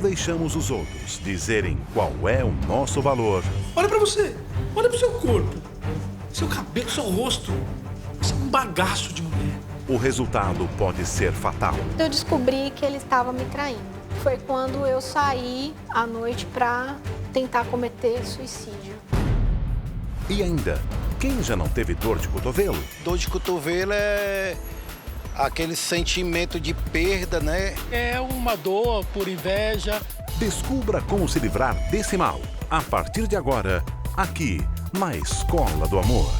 deixamos os outros dizerem qual é o nosso valor, Olha pra você, olha pro seu corpo, seu cabelo, seu rosto. Você é um bagaço de mulher. o resultado pode ser fatal. Eu descobri que ele estava me traindo. Foi quando eu saí à noite para tentar cometer suicídio. E ainda, quem já não teve dor de cotovelo? Dor de cotovelo é aquele sentimento de perda, né? É uma dor por inveja. Descubra como se livrar desse mal. A partir de agora, aqui, na Escola do Amor.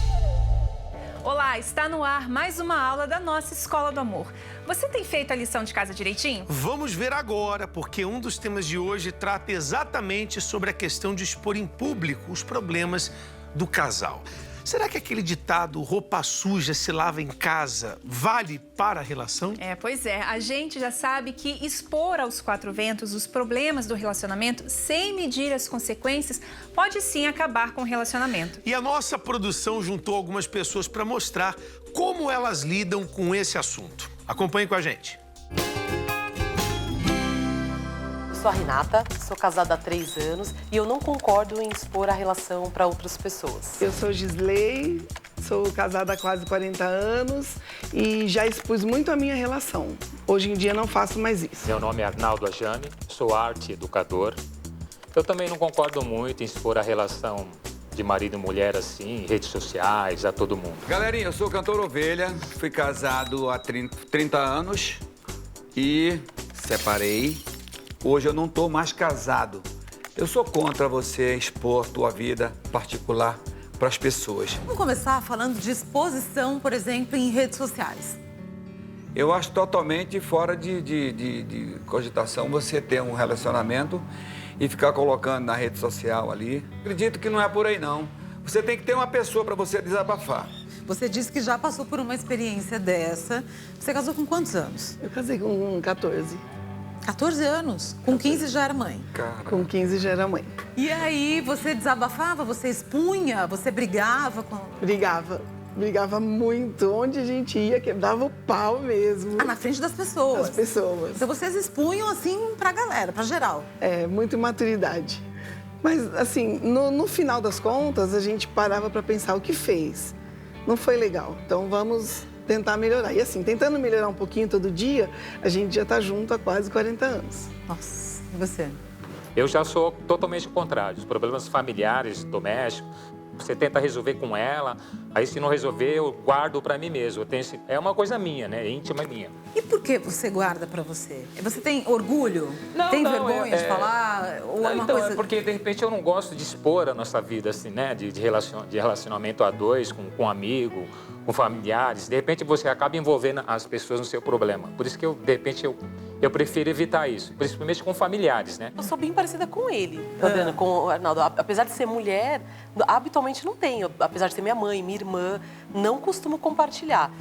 Olá, está no ar mais uma aula da nossa Escola do Amor. Você tem feito a lição de casa direitinho? Vamos ver agora, porque um dos temas de hoje trata exatamente sobre a questão de expor em público os problemas do casal. Será que aquele ditado roupa suja se lava em casa vale para a relação? Pois é. A gente já sabe que expor aos quatro ventos os problemas do relacionamento sem medir as consequências pode sim acabar com o relacionamento. E a nossa produção juntou algumas pessoas para mostrar como elas lidam com esse assunto. Acompanhe com a gente. Eu sou a Renata, sou casada há 3 anos e eu não concordo em expor a relação para outras pessoas. Eu sou Gisley, sou casada há quase 40 anos e já expus muito a minha relação. Hoje em dia não faço mais isso. Meu nome é Arnaldo Ajami, sou arte educador. Eu também não concordo muito em expor a relação de marido e mulher assim, em redes sociais, a todo mundo. Galerinha, eu sou o cantor Ovelha, fui casado há 30 anos e separei. Hoje eu não estou mais casado. Eu sou contra você expor tua vida particular para as pessoas. Vamos começar falando de exposição, por exemplo, em redes sociais. Eu acho totalmente fora de cogitação você ter um relacionamento e ficar colocando na rede social ali. Acredito que não é por aí, não. Você tem que ter uma pessoa para você desabafar. Você disse que já passou por uma experiência dessa. Você casou com quantos anos? Eu casei com 14. 14 anos? Com 15 já era mãe? Cara. Com 15 já era mãe. E aí, você desabafava, você expunha, você brigava com... Brigava muito. Onde a gente ia, quebrava o pau mesmo. Ah, na frente das pessoas? Das pessoas. Então vocês expunham, assim, pra galera, pra geral? É, muita imaturidade. Mas, assim, no final das contas, a gente parava pra pensar o que fez. Não foi legal. Então, vamos tentar melhorar. E assim, tentando melhorar um pouquinho todo dia, a gente já tá junto há quase 40 anos. Nossa, e você? Eu já sou totalmente contrário. Os problemas familiares, domésticos, você tenta resolver com ela, aí se não resolver, eu guardo para mim mesmo. É uma coisa minha, né? Íntima minha. E por que você guarda para você? Você tem orgulho? Não, tem não, vergonha de falar? Ou é uma então, coisa... é porque, de repente, eu não gosto de expor a nossa vida, assim, né? De relacionamento a dois, com amigo, com familiares. De repente, você acaba envolvendo as pessoas no seu problema. Por isso que, de repente, eu prefiro evitar isso. Principalmente com familiares, né? Eu sou bem parecida com ele, Adriana, com o Arnaldo. Apesar de ser mulher, habitualmente não tenho. Apesar de ser minha mãe, minha irmã, não costumo compartilhar.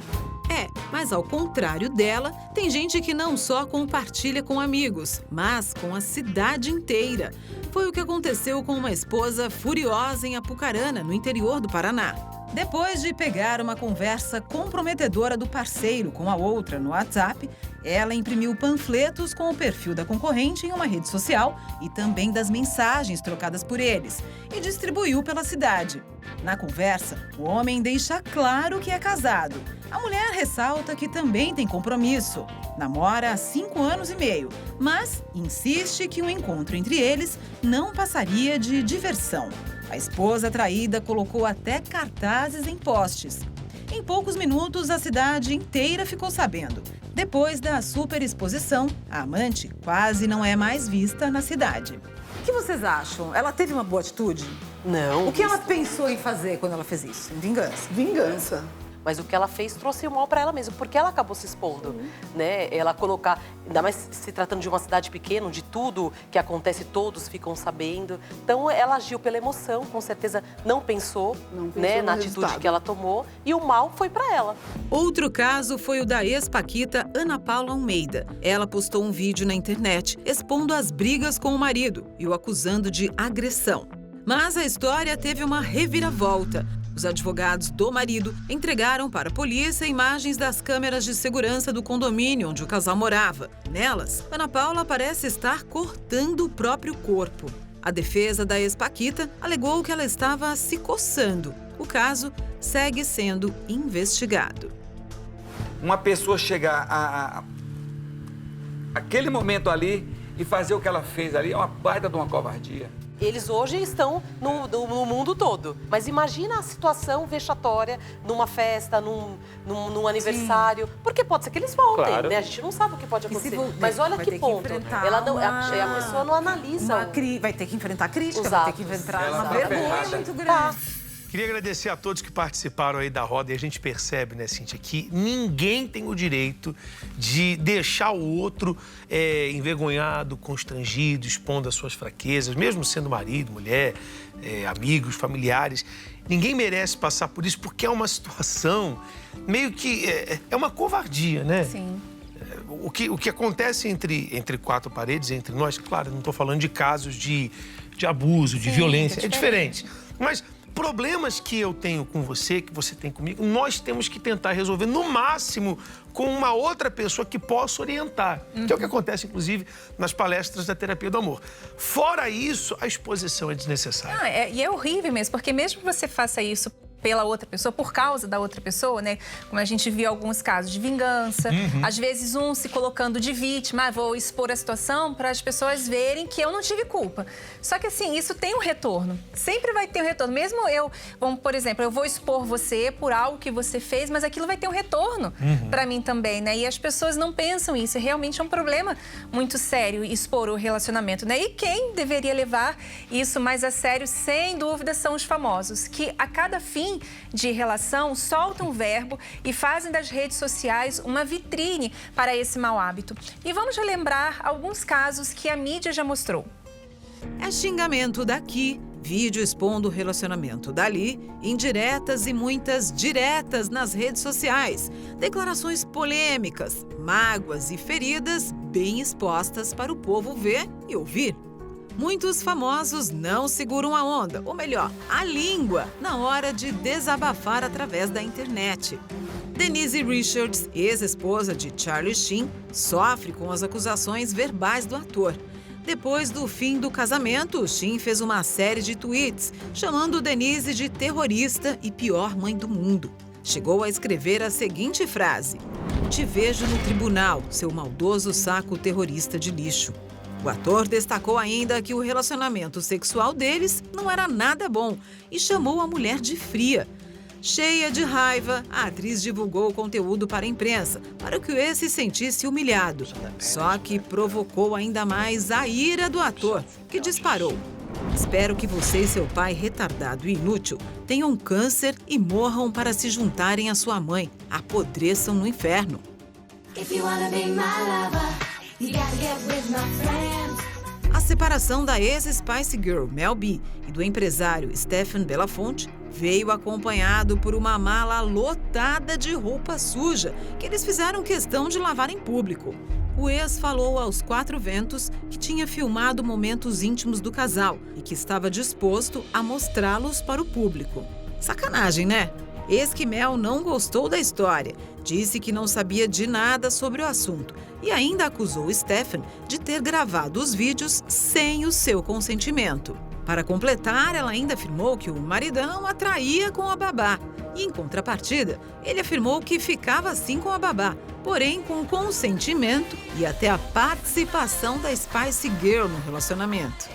Mas ao contrário dela, tem gente que não só compartilha com amigos, mas com a cidade inteira. Foi o que aconteceu com uma esposa furiosa em Apucarana, no interior do Paraná. Depois de pegar uma conversa comprometedora do parceiro com a outra no WhatsApp, ela imprimiu panfletos com o perfil da concorrente em uma rede social e também das mensagens trocadas por eles e distribuiu pela cidade. Na conversa, o homem deixa claro que é casado. A mulher ressalta que também tem compromisso. Namora há 5 anos e meio, mas insiste que o encontro entre eles não passaria de diversão. A esposa traída colocou até cartazes em postes. Em poucos minutos, a cidade inteira ficou sabendo. Depois da superexposição, a amante quase não é mais vista na cidade. O que vocês acham? Ela teve uma boa atitude? Não. O que ela pensou em fazer quando ela fez isso? Vingança? Vingança. Mas o que ela fez trouxe o mal para ela mesma, porque ela acabou se expondo, né? Ela colocar, ainda mais se tratando de uma cidade pequena, onde tudo que acontece todos ficam sabendo. Então ela agiu pela emoção, com certeza não pensou né, na atitude que ela tomou e o mal foi para ela. Outro caso foi o da ex-paquita Ana Paula Almeida. Ela postou um vídeo na internet expondo as brigas com o marido e o acusando de agressão. Mas a história teve uma reviravolta. Os advogados do marido entregaram para a polícia imagens das câmeras de segurança do condomínio onde o casal morava. Nelas, Ana Paula parece estar cortando o próprio corpo. A defesa da ex-paquita alegou que ela estava se coçando. O caso segue sendo investigado. Uma pessoa chegar aquele momento ali e fazer o que ela fez ali é uma baita de uma covardia. Eles hoje estão no mundo todo. Mas imagina a situação vexatória numa festa, num aniversário. Sim. Porque pode ser que eles voltem, claro, né? A gente não sabe o que pode acontecer. Mas olha que ponto. Ela não, a pessoa não analisa. Vai ter que enfrentar crítica, Exato. vai ter que enfrentar uma vergonha muito grande. Queria agradecer a todos que participaram aí da roda e a gente percebe, né, Cíntia, que ninguém tem o direito de deixar o outro envergonhado, constrangido, expondo as suas fraquezas, mesmo sendo marido, mulher, amigos, familiares. Ninguém merece passar por isso porque é uma situação meio que... é uma covardia, né? Sim. O que acontece entre quatro paredes, entre nós, claro, não estou falando de casos de abuso, de violência, é diferente. Mas... problemas que eu tenho com você, que você tem comigo, nós temos que tentar resolver, no máximo, com uma outra pessoa que possa orientar. Que é o que acontece, inclusive, nas palestras da terapia do amor. Fora isso, a exposição é desnecessária. E é horrível mesmo, porque mesmo que você faça isso pela outra pessoa, por causa da outra pessoa, né? Como a gente viu alguns casos de vingança, às vezes um se colocando de vítima, vou expor a situação para as pessoas verem que eu não tive culpa. Só que assim, isso tem um retorno, sempre vai ter um retorno. Mesmo por exemplo, eu vou expor você por algo que você fez, mas aquilo vai ter um retorno para mim também, né? E as pessoas não pensam isso, realmente é um problema muito sério expor o relacionamento, né? E quem deveria levar isso mais a sério, sem dúvida, são os famosos, que a cada fim de relação, soltam o verbo e fazem das redes sociais uma vitrine para esse mau hábito. E vamos relembrar alguns casos que a mídia já mostrou. É xingamento daqui, vídeo expondo o relacionamento dali, indiretas e muitas diretas nas redes sociais, declarações polêmicas, mágoas e feridas bem expostas para o povo ver e ouvir. Muitos famosos não seguram a onda, ou melhor, a língua, na hora de desabafar através da internet. Denise Richards, ex-esposa de Charlie Sheen, sofre com as acusações verbais do ator. Depois do fim do casamento, Sheen fez uma série de tweets chamando Denise de terrorista e pior mãe do mundo. Chegou a escrever a seguinte frase: "Te vejo no tribunal, seu maldoso saco terrorista de lixo." O ator destacou ainda que o relacionamento sexual deles não era nada bom e chamou a mulher de fria. Cheia de raiva, a atriz divulgou o conteúdo para a imprensa, para que o ex se sentisse humilhado. Só que provocou ainda mais a ira do ator, que disparou: "Espero que você e seu pai retardado e inútil tenham câncer e morram para se juntarem à sua mãe. Apodreçam no inferno." A separação da ex-Spice Girl Mel B e do empresário Stephen Belafonte veio acompanhado por uma mala lotada de roupa suja que eles fizeram questão de lavar em público. O ex falou aos quatro ventos que tinha filmado momentos íntimos do casal e que estava disposto a mostrá-los para o público. Sacanagem, né? Eis que Mel não gostou da história, disse que não sabia de nada sobre o assunto e ainda acusou Stephen de ter gravado os vídeos sem o seu consentimento. Para completar, ela ainda afirmou que o maridão a traía com a babá e, em contrapartida, ele afirmou que ficava assim com a babá, porém com consentimento e até a participação da Spice Girl no relacionamento.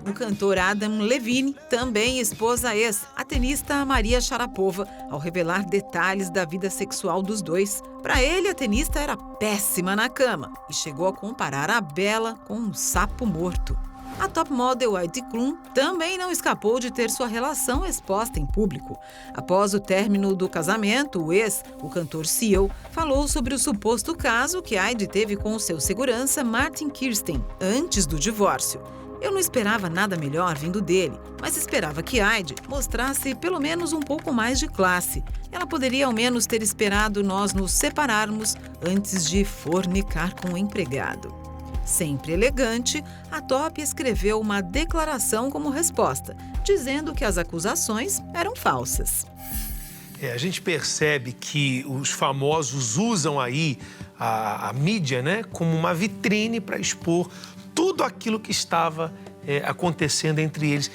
O cantor Adam Levine também expôs a ex, a tenista Maria Sharapova, ao revelar detalhes da vida sexual dos dois. Para ele, a tenista era péssima na cama e chegou a comparar a Bela com um sapo morto. A top model Heidi Klum também não escapou de ter sua relação exposta em público. Após o término do casamento, o ex, o cantor CEO, falou sobre o suposto caso que Heidi teve com o seu segurança Martin Kirsten, antes do divórcio. Eu não esperava nada melhor vindo dele, mas esperava que Heidi mostrasse pelo menos um pouco mais de classe. Ela poderia ao menos ter esperado nós nos separarmos antes de fornicar com o empregado. Sempre elegante, a Top escreveu uma declaração como resposta, dizendo que as acusações eram falsas. A gente percebe que os famosos usam aí a mídia, né, como uma vitrine para expor tudo aquilo que estava acontecendo entre eles.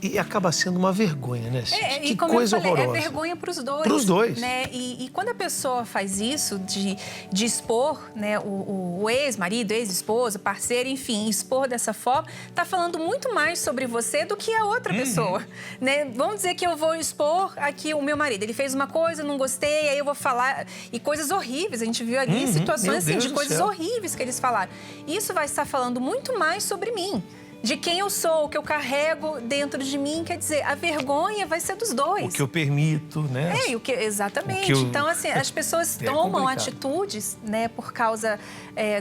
E acaba sendo uma vergonha, né, Cid? Que coisa horrorosa. É vergonha para os dois. Para os dois. Né? E quando a pessoa faz isso, de expor, né, o ex-marido, ex-esposo, parceiro, enfim, expor dessa forma, tá falando muito mais sobre você do que a outra pessoa. Né? Vamos dizer que eu vou expor aqui o meu marido. Ele fez uma coisa, não gostei, aí eu vou falar. E coisas horríveis. A gente viu ali situações assim, de coisas horríveis que eles falaram. Isso vai estar falando muito mais sobre mim. De quem eu sou, o que eu carrego dentro de mim, quer dizer, a vergonha vai ser dos dois. O que eu permito, né? Exatamente. Então, assim, as pessoas tomam atitudes, né, por causa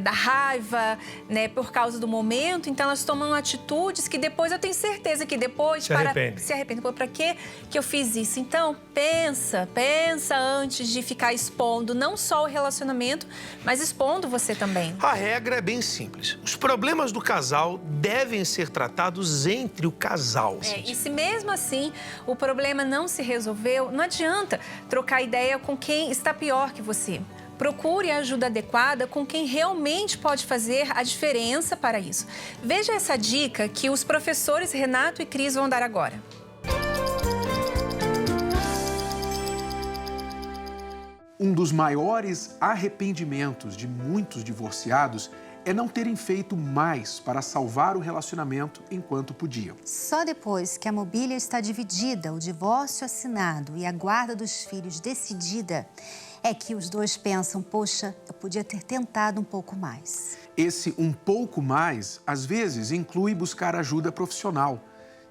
da raiva, né, por causa do momento. Então, elas tomam atitudes que depois eu tenho certeza que depois se arrependem. Para que eu fiz isso? Então, pensa antes de ficar expondo não só o relacionamento, mas expondo você também. A regra é bem simples. Os problemas do casal devem ser tratados entre o casal. E se mesmo assim o problema não se resolveu, não adianta trocar ideia com quem está pior que você. Procure a ajuda adequada com quem realmente pode fazer a diferença para isso. Veja essa dica que os professores Renato e Cris vão dar agora. Um dos maiores arrependimentos de muitos divorciados é não terem feito mais para salvar o relacionamento enquanto podiam. Só depois que a mobília está dividida, o divórcio assinado e a guarda dos filhos decidida, é que os dois pensam, poxa, eu podia ter tentado um pouco mais. Esse um pouco mais, às vezes, inclui buscar ajuda profissional,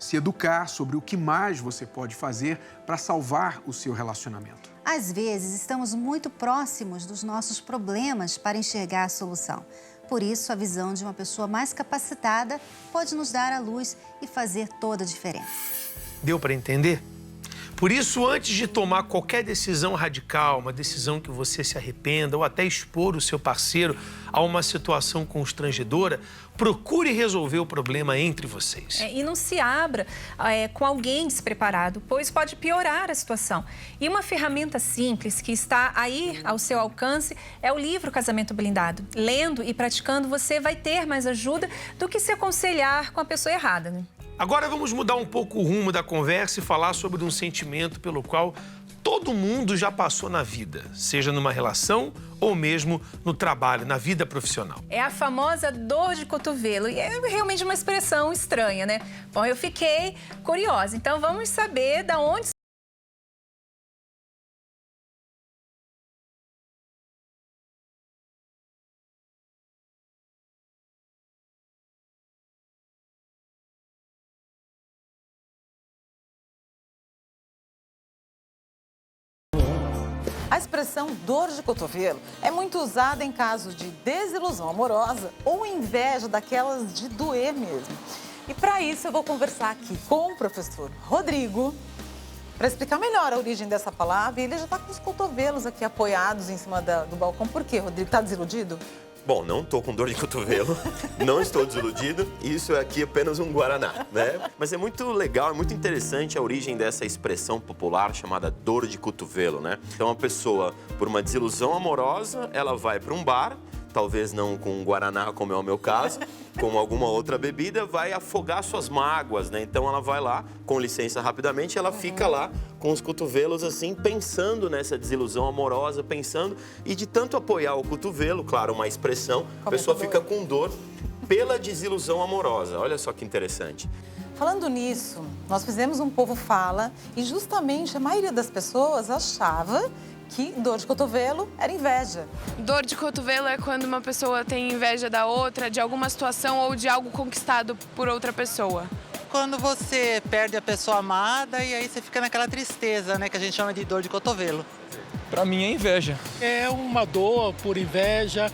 se educar sobre o que mais você pode fazer para salvar o seu relacionamento. Às vezes, estamos muito próximos dos nossos problemas para enxergar a solução. Por isso, a visão de uma pessoa mais capacitada pode nos dar a luz e fazer toda a diferença. Deu para entender? Por isso, antes de tomar qualquer decisão radical, uma decisão que você se arrependa ou até expor o seu parceiro a uma situação constrangedora, procure resolver o problema entre vocês. E não se abra com alguém despreparado, pois pode piorar a situação. E uma ferramenta simples que está aí ao seu alcance é o livro Casamento Blindado. Lendo e praticando, você vai ter mais ajuda do que se aconselhar com a pessoa errada, né? Agora vamos mudar um pouco o rumo da conversa e falar sobre um sentimento pelo qual todo mundo já passou na vida, seja numa relação ou mesmo no trabalho, na vida profissional. É a famosa dor de cotovelo e é realmente uma expressão estranha, né? Bom, eu fiquei curiosa, então vamos saber de onde A expressão dor de cotovelo é muito usada em casos de desilusão amorosa ou inveja daquelas de doer mesmo. E para isso eu vou conversar aqui com o professor Rodrigo para explicar melhor a origem dessa palavra. E ele já está com os cotovelos aqui apoiados em cima do balcão. Por quê, Rodrigo? Está desiludido? Bom, não estou com dor de cotovelo, não estou desiludido, isso é aqui apenas um guaraná, né? Mas é muito legal, é muito interessante a origem dessa expressão popular chamada dor de cotovelo, né? Então, a pessoa, por uma desilusão amorosa, ela vai para um bar, talvez não com um guaraná, como é o meu caso, com alguma outra bebida, vai afogar suas mágoas, né? Então, ela vai lá, com licença rapidamente, ela fica lá com os cotovelos assim, pensando nessa desilusão amorosa, pensando, e de tanto apoiar o cotovelo, claro, uma expressão, a pessoa fica com dor pela desilusão amorosa. Olha só que interessante. Falando nisso, nós fizemos um Povo Fala e justamente a maioria das pessoas achava que dor de cotovelo era inveja. Dor de cotovelo é quando uma pessoa tem inveja da outra, de alguma situação ou de algo conquistado por outra pessoa. Quando você perde a pessoa amada e aí você fica naquela tristeza, né, que a gente chama de dor de cotovelo. Para mim é inveja. É uma dor por inveja,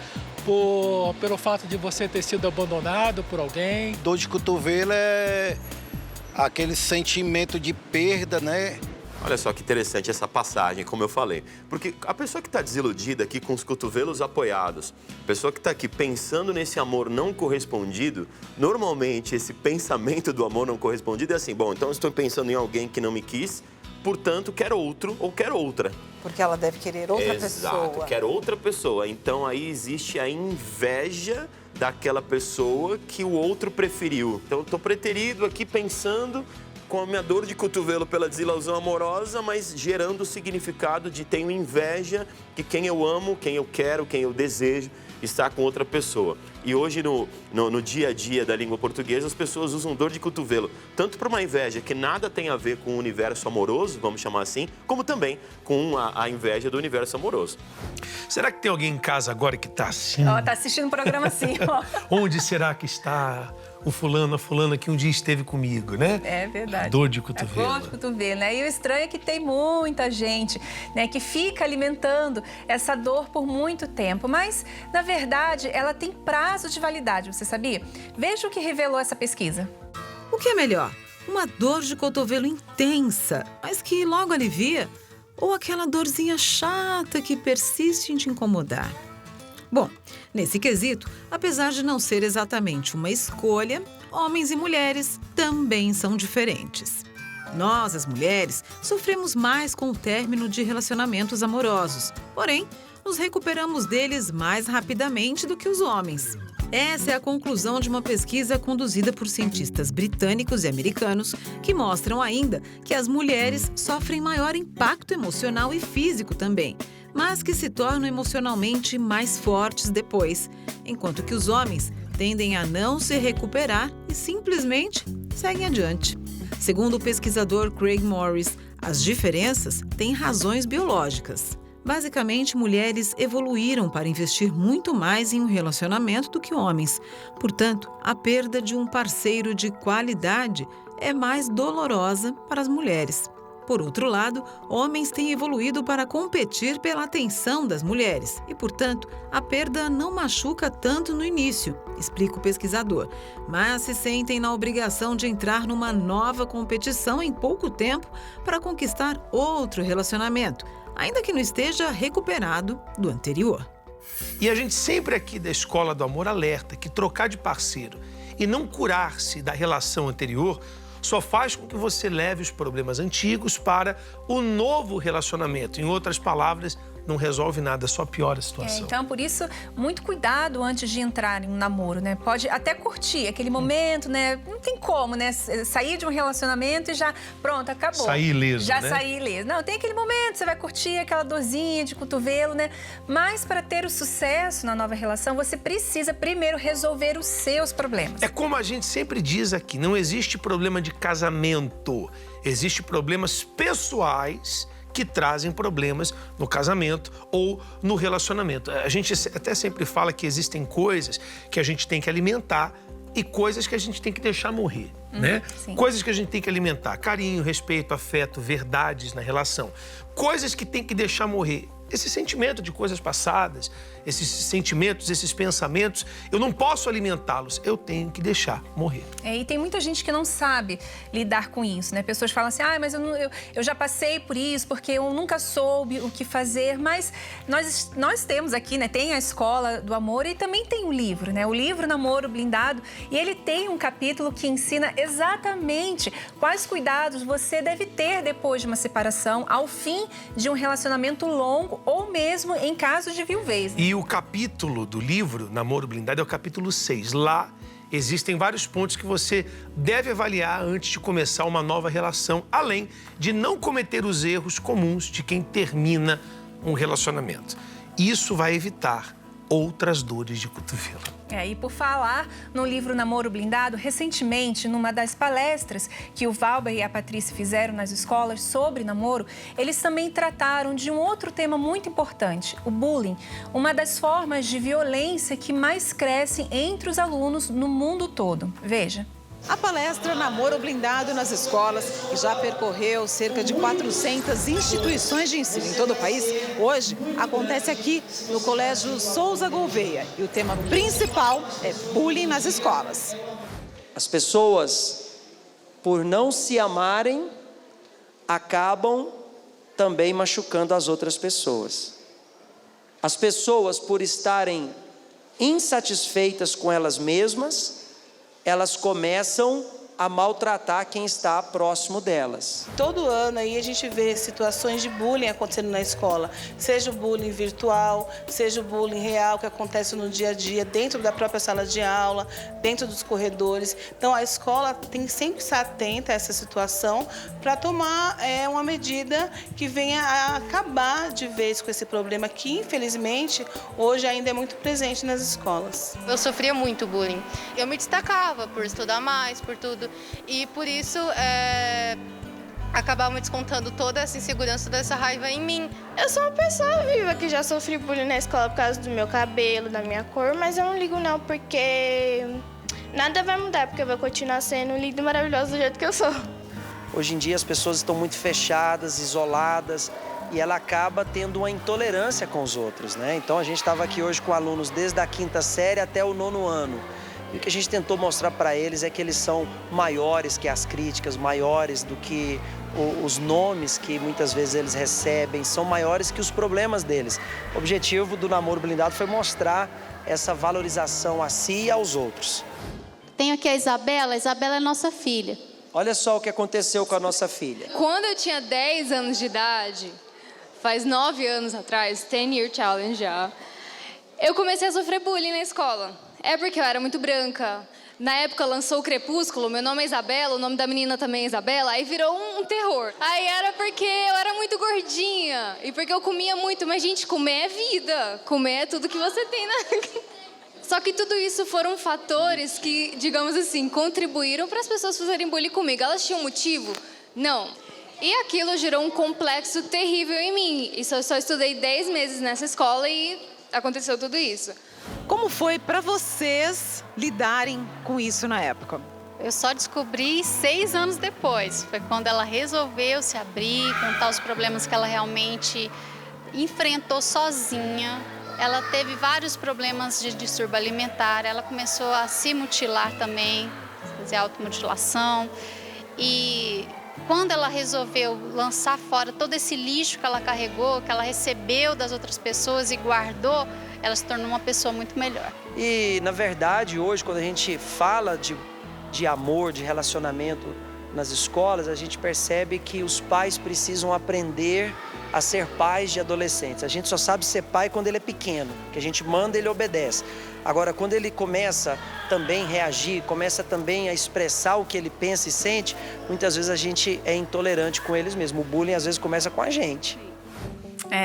pelo fato de você ter sido abandonado por alguém. Dor de cotovelo é aquele sentimento de perda, né? Olha só que interessante essa passagem, como eu falei. Porque a pessoa que está desiludida aqui com os cotovelos apoiados, a pessoa que está aqui pensando nesse amor não correspondido, normalmente esse pensamento do amor não correspondido é assim, bom, então eu estou pensando em alguém que não me quis, portanto, quero outro ou quero outra. Porque ela deve querer outra pessoa. Exato, quero outra pessoa. Então aí existe a inveja daquela pessoa que o outro preferiu. Então eu estou preterido aqui pensando com a minha dor de cotovelo pela desilusão amorosa, mas gerando o significado de tenho inveja que quem eu amo, quem eu quero, quem eu desejo, está com outra pessoa. E hoje, no dia a dia da língua portuguesa, as pessoas usam dor de cotovelo, tanto para uma inveja que nada tem a ver com o universo amoroso, vamos chamar assim, como também com a inveja do universo amoroso. Será que tem alguém em casa agora que está assim? Ó, tá assistindo o programa assim, ó. Onde será que está o fulano, a fulana que um dia esteve comigo, né? É verdade. A dor de cotovelo. A dor de cotovelo, né? E o estranho é que tem muita gente, né, que fica alimentando essa dor por muito tempo. Mas, na verdade, ela tem prazo de validade, você sabia? Veja o que revelou essa pesquisa. O que é melhor? Uma dor de cotovelo intensa, mas que logo alivia? Ou aquela dorzinha chata que persiste em te incomodar? Bom, nesse quesito, apesar de não ser exatamente uma escolha, homens e mulheres também são diferentes. Nós, as mulheres, sofremos mais com o término de relacionamentos amorosos, porém, nos recuperamos deles mais rapidamente do que os homens. Essa é a conclusão de uma pesquisa conduzida por cientistas britânicos e americanos que mostram ainda que as mulheres sofrem maior impacto emocional e físico também, mas que se tornam emocionalmente mais fortes depois, enquanto que os homens tendem a não se recuperar e simplesmente seguem adiante. Segundo o pesquisador Craig Morris, as diferenças têm razões biológicas. Basicamente, mulheres evoluíram para investir muito mais em um relacionamento do que homens. Portanto, a perda de um parceiro de qualidade é mais dolorosa para as mulheres. Por outro lado, homens têm evoluído para competir pela atenção das mulheres e, portanto, a perda não machuca tanto no início, explica o pesquisador, mas se sentem na obrigação de entrar numa nova competição em pouco tempo para conquistar outro relacionamento, ainda que não esteja recuperado do anterior. E a gente sempre aqui da Escola do Amor alerta que trocar de parceiro e não curar-se da relação anterior só faz com que você leve os problemas antigos para o novo relacionamento. Em outras palavras, não resolve nada, só piora a situação. Então, por isso, muito cuidado antes de entrar em um namoro, né? Pode até curtir aquele momento, né? Não tem como, né? Sair de um relacionamento e já, pronto, acabou. Sair ileso, já né? Sair ileso. Não, tem aquele momento, você vai curtir aquela dorzinha de cotovelo, né? Mas para ter o sucesso na nova relação, você precisa primeiro resolver os seus problemas. É como a gente sempre diz aqui, não existe problema de casamento. Existem problemas pessoais que trazem problemas no casamento ou no relacionamento. A gente até sempre fala que existem coisas que a gente tem que alimentar e coisas que a gente tem que deixar morrer, né? Sim. Coisas que a gente tem que alimentar, carinho, respeito, afeto, verdades na relação. Coisas que tem que deixar morrer. Esse sentimento de coisas passadas, esses sentimentos, esses pensamentos, eu não posso alimentá-los, eu tenho que deixar morrer. E tem muita gente que não sabe lidar com isso, né? Pessoas falam assim, mas eu já passei por isso, porque eu nunca soube o que fazer. Mas nós temos aqui, né? Tem a Escola do Amor e também tem o livro, né? O livro Namoro Blindado. E ele tem um capítulo que ensina exatamente quais cuidados você deve ter depois de uma separação, ao fim de um relacionamento longo ou mesmo em caso de viuvez. E o capítulo do livro Namoro Blindado é o capítulo 6. Lá existem vários pontos que você deve avaliar antes de começar uma nova relação, além de não cometer os erros comuns de quem termina um relacionamento. Isso vai evitar outras dores de cotovelo. E por falar no livro Namoro Blindado, recentemente, numa das palestras que o Valber e a Patrícia fizeram nas escolas sobre namoro, eles também trataram de um outro tema muito importante, o bullying, uma das formas de violência que mais crescem entre os alunos no mundo todo. Veja. A palestra Namoro Blindado nas escolas, que já percorreu cerca de 400 instituições de ensino em todo o país, hoje acontece aqui no Colégio Souza Gouveia. E o tema principal é bullying nas escolas. As pessoas, por não se amarem, acabam também machucando as outras pessoas. As pessoas, por estarem insatisfeitas com elas mesmas, elas começam a maltratar quem está próximo delas. Todo ano aí a gente vê situações de bullying acontecendo na escola, seja o bullying virtual, seja o bullying real que acontece no dia a dia, dentro da própria sala de aula, dentro dos corredores. Então a escola tem que sempre estar atenta a essa situação para tomar uma medida que venha a acabar de vez com esse problema que, infelizmente, hoje ainda é muito presente nas escolas. Eu sofria muito bullying. Eu me destacava por estudar mais, por tudo. E por isso, acabavam descontando toda essa insegurança, dessa raiva em mim. Eu sou uma pessoa viva que já sofri bullying na escola por causa do meu cabelo, da minha cor, mas eu não ligo não, porque nada vai mudar, porque eu vou continuar sendo linda e maravilhosa do jeito que eu sou. Hoje em dia as pessoas estão muito fechadas, isoladas, e ela acaba tendo uma intolerância com os outros, né? Então a gente estava aqui hoje com alunos desde a 5ª série até o 9º ano. E o que a gente tentou mostrar para eles é que eles são maiores que as críticas, maiores do que os nomes que muitas vezes eles recebem, são maiores que os problemas deles. O objetivo do Namoro Blindado foi mostrar essa valorização a si e aos outros. Tenho aqui a Isabela é nossa filha. Olha só o que aconteceu com a nossa filha. Quando eu tinha 10 anos de idade, faz 9 anos atrás, 10-year challenge já, eu comecei a sofrer bullying na escola. É porque eu era muito branca. Na época lançou o Crepúsculo, meu nome é Isabela, o nome da menina também é Isabela, aí virou um terror. Aí era porque eu era muito gordinha e porque eu comia muito, mas gente, comer é vida, comer é tudo que você tem na... Só que tudo isso foram fatores que, digamos assim, contribuíram para as pessoas fazerem bullying comigo. Elas tinham motivo? Não. E aquilo gerou um complexo terrível em mim. E eu só estudei 10 meses nessa escola e aconteceu tudo isso. Como foi para vocês lidarem com isso na época? Eu só descobri 6 anos depois. Foi quando ela resolveu se abrir, contar os problemas que ela realmente enfrentou sozinha. Ela teve vários problemas de distúrbio alimentar. Ela começou a se mutilar também, fazer automutilação. E quando ela resolveu lançar fora todo esse lixo que ela carregou, que ela recebeu das outras pessoas e guardou, ela se tornou uma pessoa muito melhor. E, na verdade, hoje, quando a gente fala de amor, de relacionamento nas escolas, a gente percebe que os pais precisam aprender a ser pais de adolescentes. A gente só sabe ser pai quando ele é pequeno, que a gente manda, ele obedece. Agora, quando ele começa também a reagir, começa também a expressar o que ele pensa e sente, muitas vezes a gente é intolerante com eles mesmos. O bullying, às vezes, começa com a gente.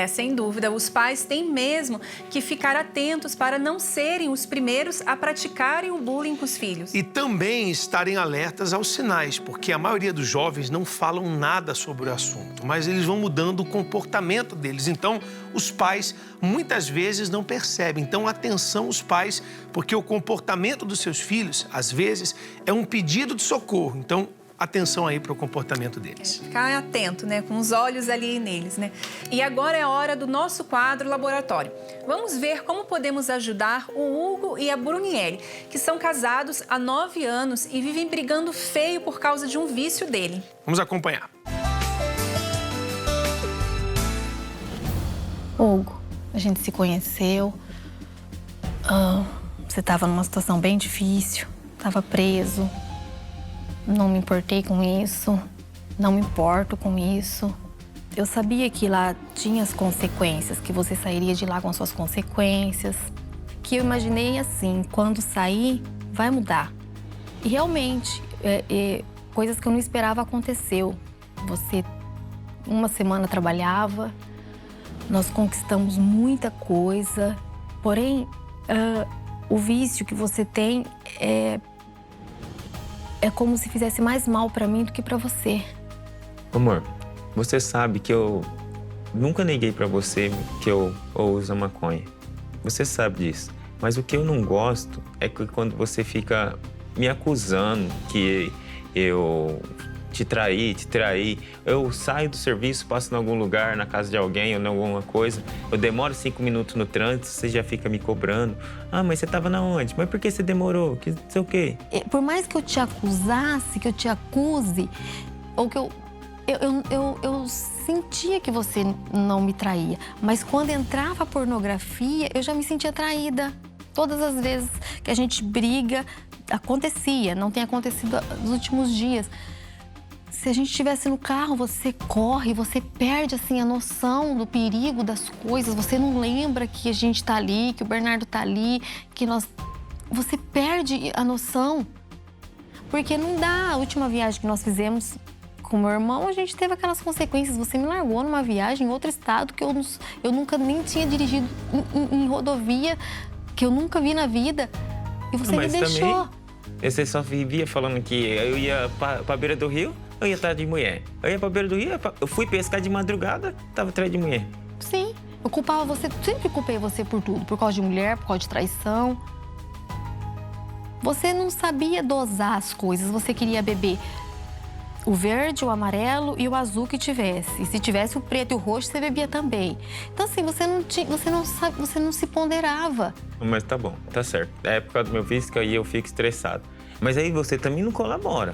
Sem dúvida. Os pais têm mesmo que ficar atentos para não serem os primeiros a praticarem o bullying com os filhos. E também estarem alertas aos sinais, porque a maioria dos jovens não falam nada sobre o assunto, mas eles vão mudando o comportamento deles. Então, os pais muitas vezes não percebem. Então, atenção os pais, porque o comportamento dos seus filhos, às vezes, é um pedido de socorro. Então, atenção aí para o comportamento deles. Ficar atento, né? Com os olhos ali neles, né? E agora é a hora do nosso quadro Laboratório. Vamos ver como podemos ajudar o Hugo e a Brunielle, que são casados há 9 anos e vivem brigando feio por causa de um vício dele. Vamos acompanhar. Hugo, a gente se conheceu. Você estava numa situação bem difícil, estava preso. Não me importei com isso, não me importo com isso. Eu sabia que lá tinha as consequências, que você sairia de lá com suas consequências. Que eu imaginei assim, quando sair, vai mudar. E realmente, coisas que eu não esperava aconteceu. Você, uma semana trabalhava, nós conquistamos muita coisa. Porém, o vício que você tem é como se fizesse mais mal pra mim do que pra você. Amor, você sabe que eu nunca neguei pra você que eu uso maconha. Você sabe disso. Mas o que eu não gosto é que quando você fica me acusando que eu te traí, eu saio do serviço, passo em algum lugar, na casa de alguém ou em alguma coisa, eu demoro 5 minutos no trânsito, você já fica me cobrando. Ah, mas você tava na onde? Mas por que você demorou? Que não sei o quê. Por mais que eu te acusasse, que eu te acuse, ou que eu eu sentia que você não me traía. Mas quando entrava a pornografia, eu já me sentia traída. Todas as vezes que a gente briga, acontecia. Não tem acontecido nos últimos dias. Se a gente estivesse no carro, você corre, você perde assim, a noção do perigo das coisas. Você não lembra que a gente tá ali, que o Bernardo tá ali, que nós... Você perde a noção. Porque não dá. A última viagem que nós fizemos com meu irmão, a gente teve aquelas consequências. Você me largou numa viagem em outro estado que eu nunca nem tinha dirigido em rodovia, que eu nunca vi na vida. E você me deixou. Também, você só vivia falando que eu ia pra beira do rio, eu ia estar de mulher. Eu ia pra beira do rio, eu fui pescar de madrugada, tava atrás de mulher. Sim, eu culpava você, sempre culpei você por tudo. Por causa de mulher, por causa de traição. Você não sabia dosar as coisas, você queria beber o verde, o amarelo e o azul que tivesse. E se tivesse o preto e o roxo, você bebia também. Então, assim, você não se ponderava. Mas tá bom, tá certo. É por causa do meu vício que aí eu fico estressado. Mas aí você também não colabora.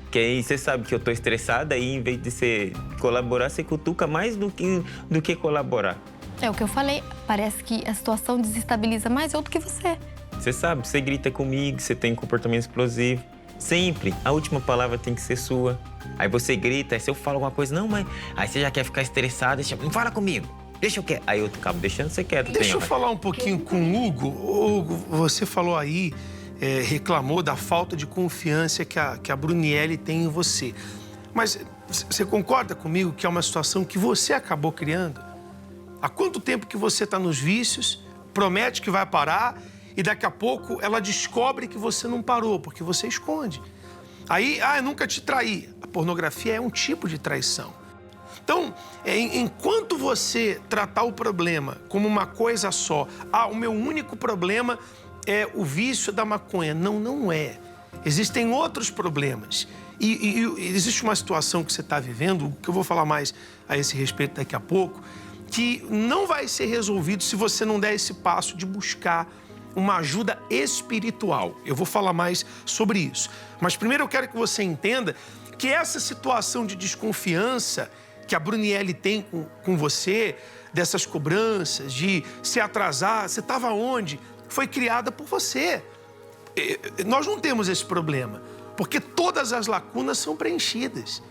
Porque aí você sabe que eu tô estressada e em vez de você colaborar, você cutuca mais do que colaborar. É o que eu falei, parece que a situação desestabiliza mais eu do que você. Você sabe, você grita comigo, você tem comportamento explosivo. Sempre, a última palavra tem que ser sua. Aí você grita, aí se eu falo alguma coisa, não, mãe, aí você já quer ficar estressado, não fala comigo, deixa eu quieto. Aí eu acabo deixando você quieto. Deixa eu falar um pouquinho com o Hugo. Hugo, você falou aí, reclamou da falta de confiança que a Brunielli tem em você. Mas você concorda comigo que é uma situação que você acabou criando? Há quanto tempo que você está nos vícios, promete que vai parar e daqui a pouco ela descobre que você não parou, porque você esconde. Aí, eu nunca te traí. A pornografia é um tipo de traição. Então, enquanto você tratar o problema como uma coisa só, o meu único problema é o vício da maconha. Não, não é. Existem outros problemas. E existe uma situação que você está vivendo, que eu vou falar mais a esse respeito daqui a pouco, que não vai ser resolvido se você não der esse passo de buscar uma ajuda espiritual. Eu vou falar mais sobre isso. Mas primeiro eu quero que você entenda que essa situação de desconfiança que a Brunielli tem com você, dessas cobranças, de se atrasar, você estava onde? Foi criada por você. Nós não temos esse problema, porque todas as lacunas são preenchidas.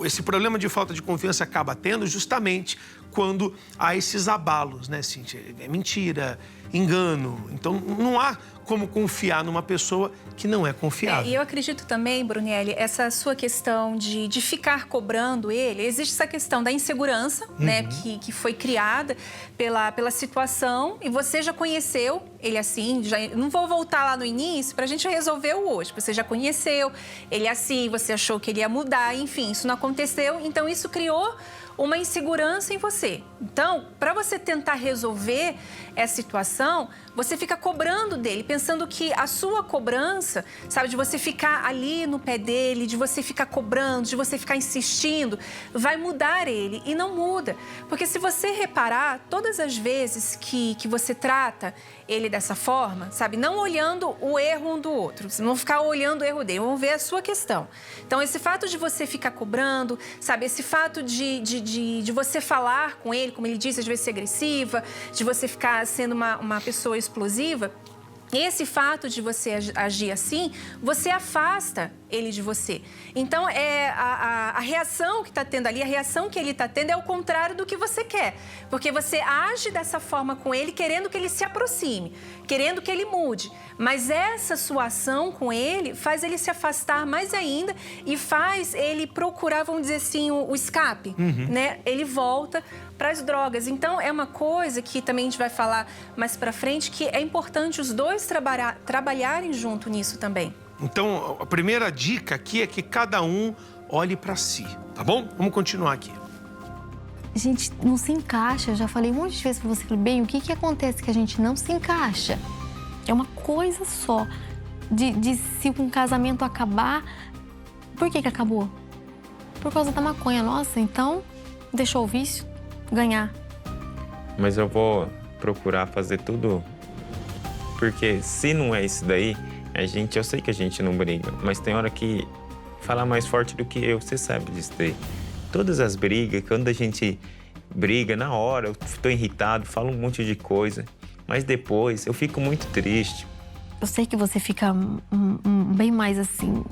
Esse problema de falta de confiança acaba tendo justamente quando há esses abalos, né, Cíntia? É mentira, engano. Então, não há como confiar numa pessoa que não é confiável. E eu acredito também, Brunielli, essa sua questão de ficar cobrando ele, existe essa questão da insegurança, né, que foi criada pela situação e você já conheceu ele assim, não vou voltar lá no início pra gente resolver o hoje. Você já conheceu ele assim, você achou que ele ia mudar, enfim, isso não aconteceu, então isso criou uma insegurança em você. Então, para você tentar resolver essa situação, você fica cobrando dele, pensando que a sua cobrança, sabe, de você ficar ali no pé dele, de você ficar cobrando, de você ficar insistindo, vai mudar ele. E não muda. Porque se você reparar, todas as vezes que você trata ele dessa forma, sabe, não olhando o erro um do outro, não ficar olhando o erro dele, vamos ver a sua questão. Então, esse fato de você ficar cobrando, sabe, esse fato de você falar com ele, como ele disse, às vezes ser agressiva, de você ficar sendo uma pessoa explosiva, esse fato de você agir assim, você afasta ele de você. Então, a reação que está tendo ali, a reação que ele está tendo é o contrário do que você quer. Porque você age dessa forma com ele, querendo que ele se aproxime, querendo que ele mude. Mas essa sua ação com ele faz ele se afastar mais ainda e faz ele procurar, vamos dizer assim, o escape, né? Ele volta para as drogas. Então, é uma coisa que também a gente vai falar mais para frente, que é importante os dois trabalharem junto nisso também. Então, a primeira dica aqui é que cada um olhe para si, tá bom? Vamos continuar aqui. A gente não se encaixa. Eu já falei um monte de vezes para você, falei, bem, o que acontece que a gente não se encaixa? É uma coisa só. Se um casamento acabar, por que acabou? Por causa da maconha. Nossa, então deixou o vício ganhar. Mas eu vou procurar fazer tudo, porque se não é isso daí, eu sei que a gente não briga, mas tem hora que falar mais forte do que eu, você sabe disso daí. Todas as brigas, quando a gente briga, na hora eu tô irritado, falo um monte de coisa, mas depois eu fico muito triste. Eu sei que você fica bem mais assim,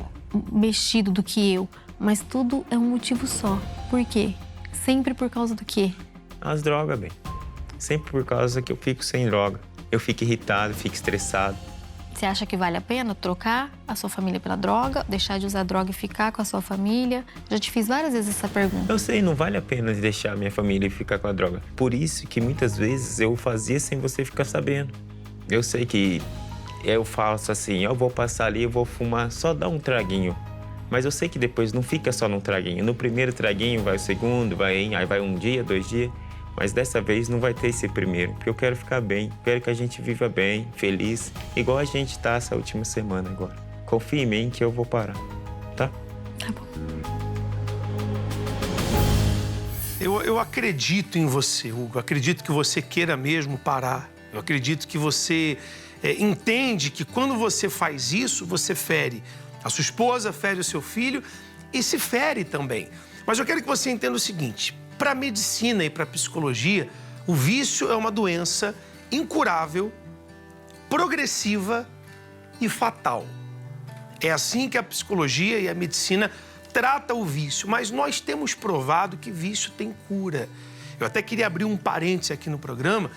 mexido do que eu, mas tudo é um motivo só. Por quê? Sempre por causa do quê? As drogas, bem. Sempre por causa que eu fico sem droga. Eu fico irritado, fico estressado. Você acha que vale a pena trocar a sua família pela droga, deixar de usar droga e ficar com a sua família? Já te fiz várias vezes essa pergunta. Eu sei, não vale a pena deixar minha família e ficar com a droga. Por isso que muitas vezes eu fazia sem você ficar sabendo. Eu sei que eu faço assim, eu vou passar ali, eu vou fumar, só dá um traguinho. Mas eu sei que depois não fica só num traguinho. No primeiro traguinho vai o segundo, aí vai um dia, 2 dias. Mas dessa vez não vai ter esse primeiro, porque eu quero ficar bem, quero que a gente viva bem, feliz, igual a gente tá essa última semana agora. Confia em mim que eu vou parar, tá? Tá bom. Eu acredito em você, Hugo. Acredito que você queira mesmo parar. Eu acredito que você entende que quando você faz isso, você fere a sua esposa, fere o seu filho e se fere também. Mas eu quero que você entenda o seguinte: para a medicina e para a psicologia, o vício é uma doença incurável, progressiva e fatal. É assim que a psicologia e a medicina tratam o vício, mas nós temos provado que vício tem cura. Eu até queria abrir um parêntese aqui no programa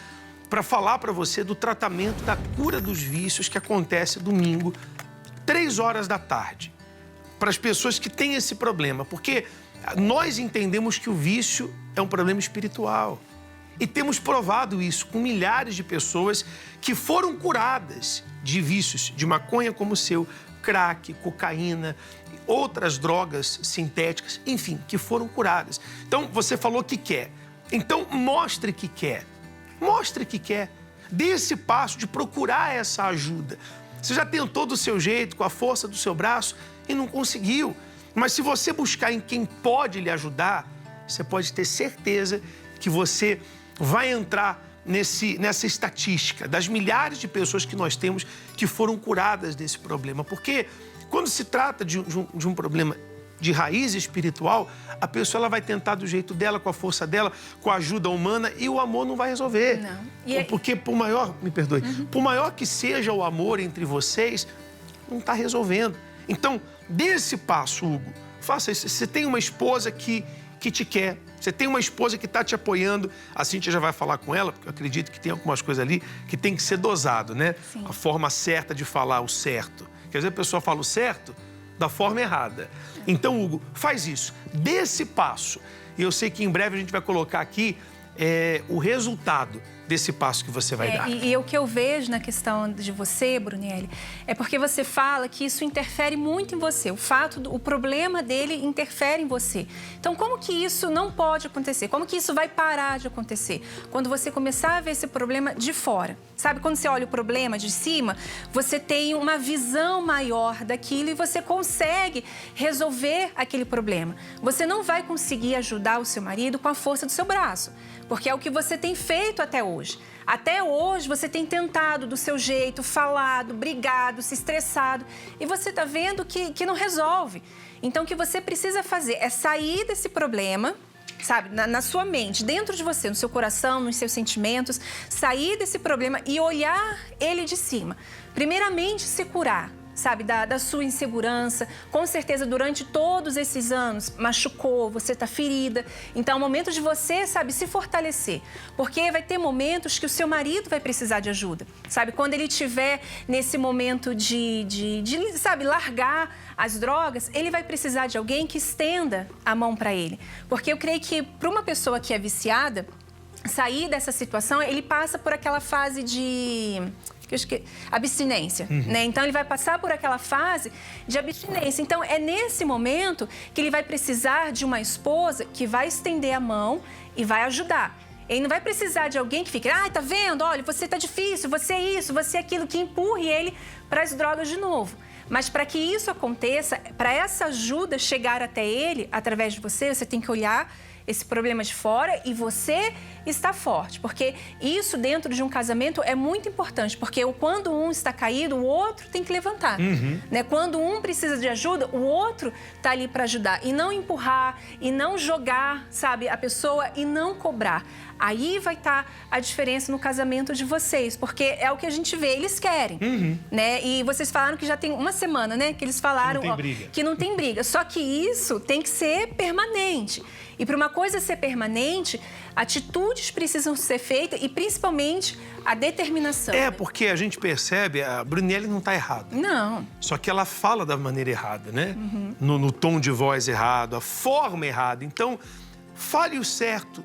para falar para você do tratamento da cura dos vícios que acontece domingo, 3 horas da tarde, para as pessoas que têm esse problema, porque nós entendemos que o vício é um problema espiritual. E temos provado isso com milhares de pessoas que foram curadas de vícios, de maconha como o seu, crack, cocaína, outras drogas sintéticas, enfim, que foram curadas. Então, você falou que quer. Então, mostre que quer. Mostre que quer. Dê esse passo de procurar essa ajuda. Você já tentou do seu jeito, com a força do seu braço, e não conseguiu. Mas se você buscar em quem pode lhe ajudar, você pode ter certeza que você vai entrar nessa estatística das milhares de pessoas que nós temos que foram curadas desse problema. Porque quando se trata de um problema de raiz espiritual, a pessoa ela vai tentar do jeito dela, com a força dela, com a ajuda humana, e o amor não vai resolver. Não. Porque por maior, me perdoe, por maior que seja o amor entre vocês, não está resolvendo. Então, dê esse passo, Hugo. Faça isso. Você tem uma esposa que te quer, você tem uma esposa que está te apoiando, a Cíntia já vai falar com ela, porque eu acredito que tem algumas coisas ali que tem que ser dosado, né? Sim. A forma certa de falar o certo. Quer dizer, a pessoa fala o certo da forma errada. Então, Hugo, faz isso. Dê esse passo. E eu sei que em breve a gente vai colocar aqui o resultado desse passo que você vai dar. E o que eu vejo na questão de você, Brunelli, é porque você fala que isso interfere muito em você. O problema dele interfere em você. Então, como que isso não pode acontecer? Como que isso vai parar de acontecer? Quando você começar a ver esse problema de fora. Sabe, quando você olha o problema de cima, você tem uma visão maior daquilo e você consegue resolver aquele problema. Você não vai conseguir ajudar o seu marido com a força do seu braço, porque é o que você tem feito até hoje. Até hoje você tem tentado do seu jeito, falado, brigado, se estressado, e você está vendo que não resolve. Então, o que você precisa fazer é sair desse problema, sabe, na sua mente, dentro de você, no seu coração, nos seus sentimentos, sair desse problema e olhar ele de cima. Primeiramente, se curar, sabe, da sua insegurança. Com certeza, durante todos esses anos, machucou, você está ferida. Então, é o momento de você, sabe, se fortalecer. Porque vai ter momentos que o seu marido vai precisar de ajuda, sabe? Quando ele estiver nesse momento sabe, largar as drogas, ele vai precisar de alguém que estenda a mão para ele. Porque eu creio que, para uma pessoa que é viciada, sair dessa situação, ele passa por aquela fase de abstinência, né? Então, ele vai passar por aquela fase de abstinência. Então, é nesse momento que ele vai precisar de uma esposa que vai estender a mão e vai ajudar. Ele não vai precisar de alguém que fique, tá vendo? Olha, você tá difícil, você é isso, você é aquilo, que empurre ele para as drogas de novo. Mas para que isso aconteça, para essa ajuda chegar até ele, através de você, você tem que olhar esse problema de fora e você está forte. Porque isso dentro de um casamento é muito importante, porque quando um está caído, o outro tem que levantar. Né? Quando um precisa de ajuda, o outro está ali para ajudar. E não empurrar, e não jogar, sabe, a pessoa e não cobrar. Aí vai estar a diferença no casamento de vocês, porque é o que a gente vê, eles querem, né? E vocês falaram que já tem uma semana, né? Que eles falaram que não tem briga. Só que isso tem que ser permanente. E para uma coisa ser permanente, atitudes precisam ser feitas e principalmente a determinação. Porque a gente percebe, a Brunelli não está errada. Não. Só que ela fala da maneira errada, né? No tom de voz errado, a forma errada. Então, fale o certo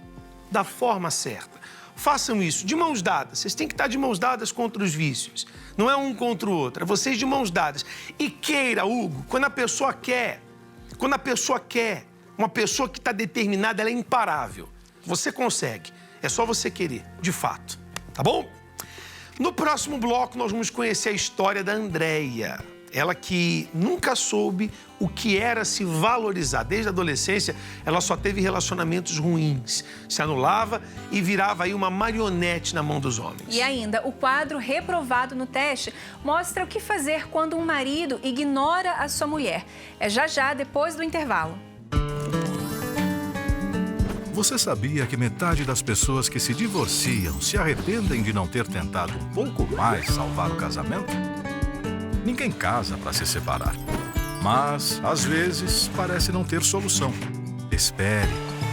da forma certa. Façam isso de mãos dadas. Vocês têm que estar de mãos dadas contra os vícios. Não é um contra o outro, é vocês de mãos dadas. E queira, Hugo, quando a pessoa quer, uma pessoa que está determinada, ela é imparável. Você consegue. É só você querer, de fato. Tá bom? No próximo bloco, nós vamos conhecer a história da Andréia. Ela que nunca soube o que era se valorizar. Desde a adolescência, ela só teve relacionamentos ruins. Se anulava e virava aí uma marionete na mão dos homens. E ainda, o quadro Reprovado no Teste mostra o que fazer quando um marido ignora a sua mulher. É já, depois do intervalo. Você sabia que metade das pessoas que se divorciam se arrependem de não ter tentado um pouco mais salvar o casamento? Ninguém casa para se separar. Mas, às vezes, parece não ter solução. Espere,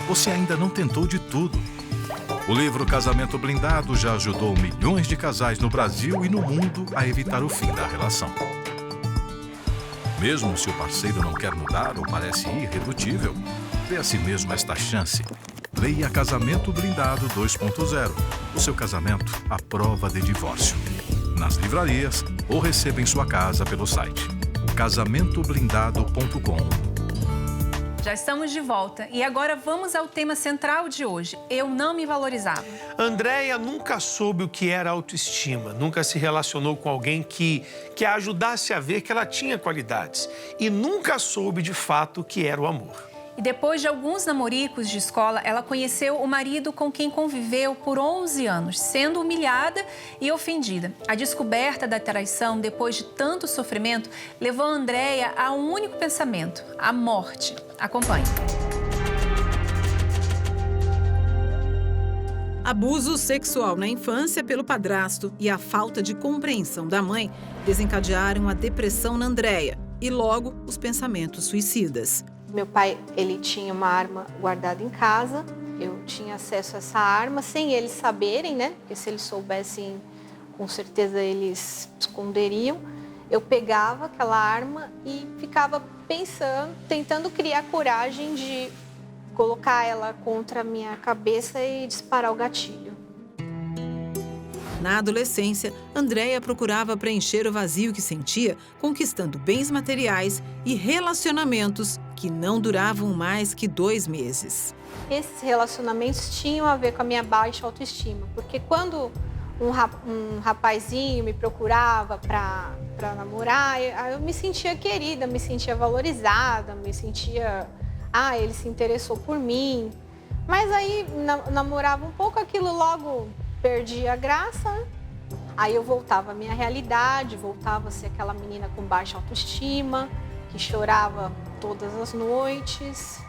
você ainda não tentou de tudo. O livro Casamento Blindado já ajudou milhões de casais no Brasil e no mundo a evitar o fim da relação. Mesmo se o parceiro não quer mudar ou parece irredutível, dê a si mesmo esta chance. Leia Casamento Blindado 2.0. O seu casamento à prova de divórcio. Nas livrarias ou receba em sua casa pelo site casamentoblindado.com. Já estamos de volta e agora vamos ao tema central de hoje. Eu não me valorizava. Andréia nunca soube o que era autoestima, nunca se relacionou com alguém que a ajudasse a ver que ela tinha qualidades e nunca soube de fato o que era o amor. E depois de alguns namoricos de escola, ela conheceu o marido com quem conviveu por 11 anos, sendo humilhada e ofendida. A descoberta da traição, depois de tanto sofrimento, levou a Andréia a um único pensamento: a morte. Acompanhe. Abuso sexual na infância pelo padrasto e a falta de compreensão da mãe desencadearam a depressão na Andréia e logo os pensamentos suicidas. Meu pai, ele tinha uma arma guardada em casa. Eu tinha acesso a essa arma sem eles saberem, né? Porque se eles soubessem, com certeza eles esconderiam. Eu pegava aquela arma e ficava pensando, tentando criar coragem de colocar ela contra a minha cabeça e disparar o gatilho. Na adolescência, Andréia procurava preencher o vazio que sentia, conquistando bens materiais e relacionamentos que não duravam mais que 2 meses. Esses relacionamentos tinham a ver com a minha baixa autoestima, porque quando um rapazinho me procurava para namorar, eu me sentia querida, me sentia valorizada, me sentia... ele se interessou por mim. Mas aí namorava um pouco, aquilo logo perdia a graça. Aí eu voltava à minha realidade, voltava a ser aquela menina com baixa autoestima, que chorava todas as noites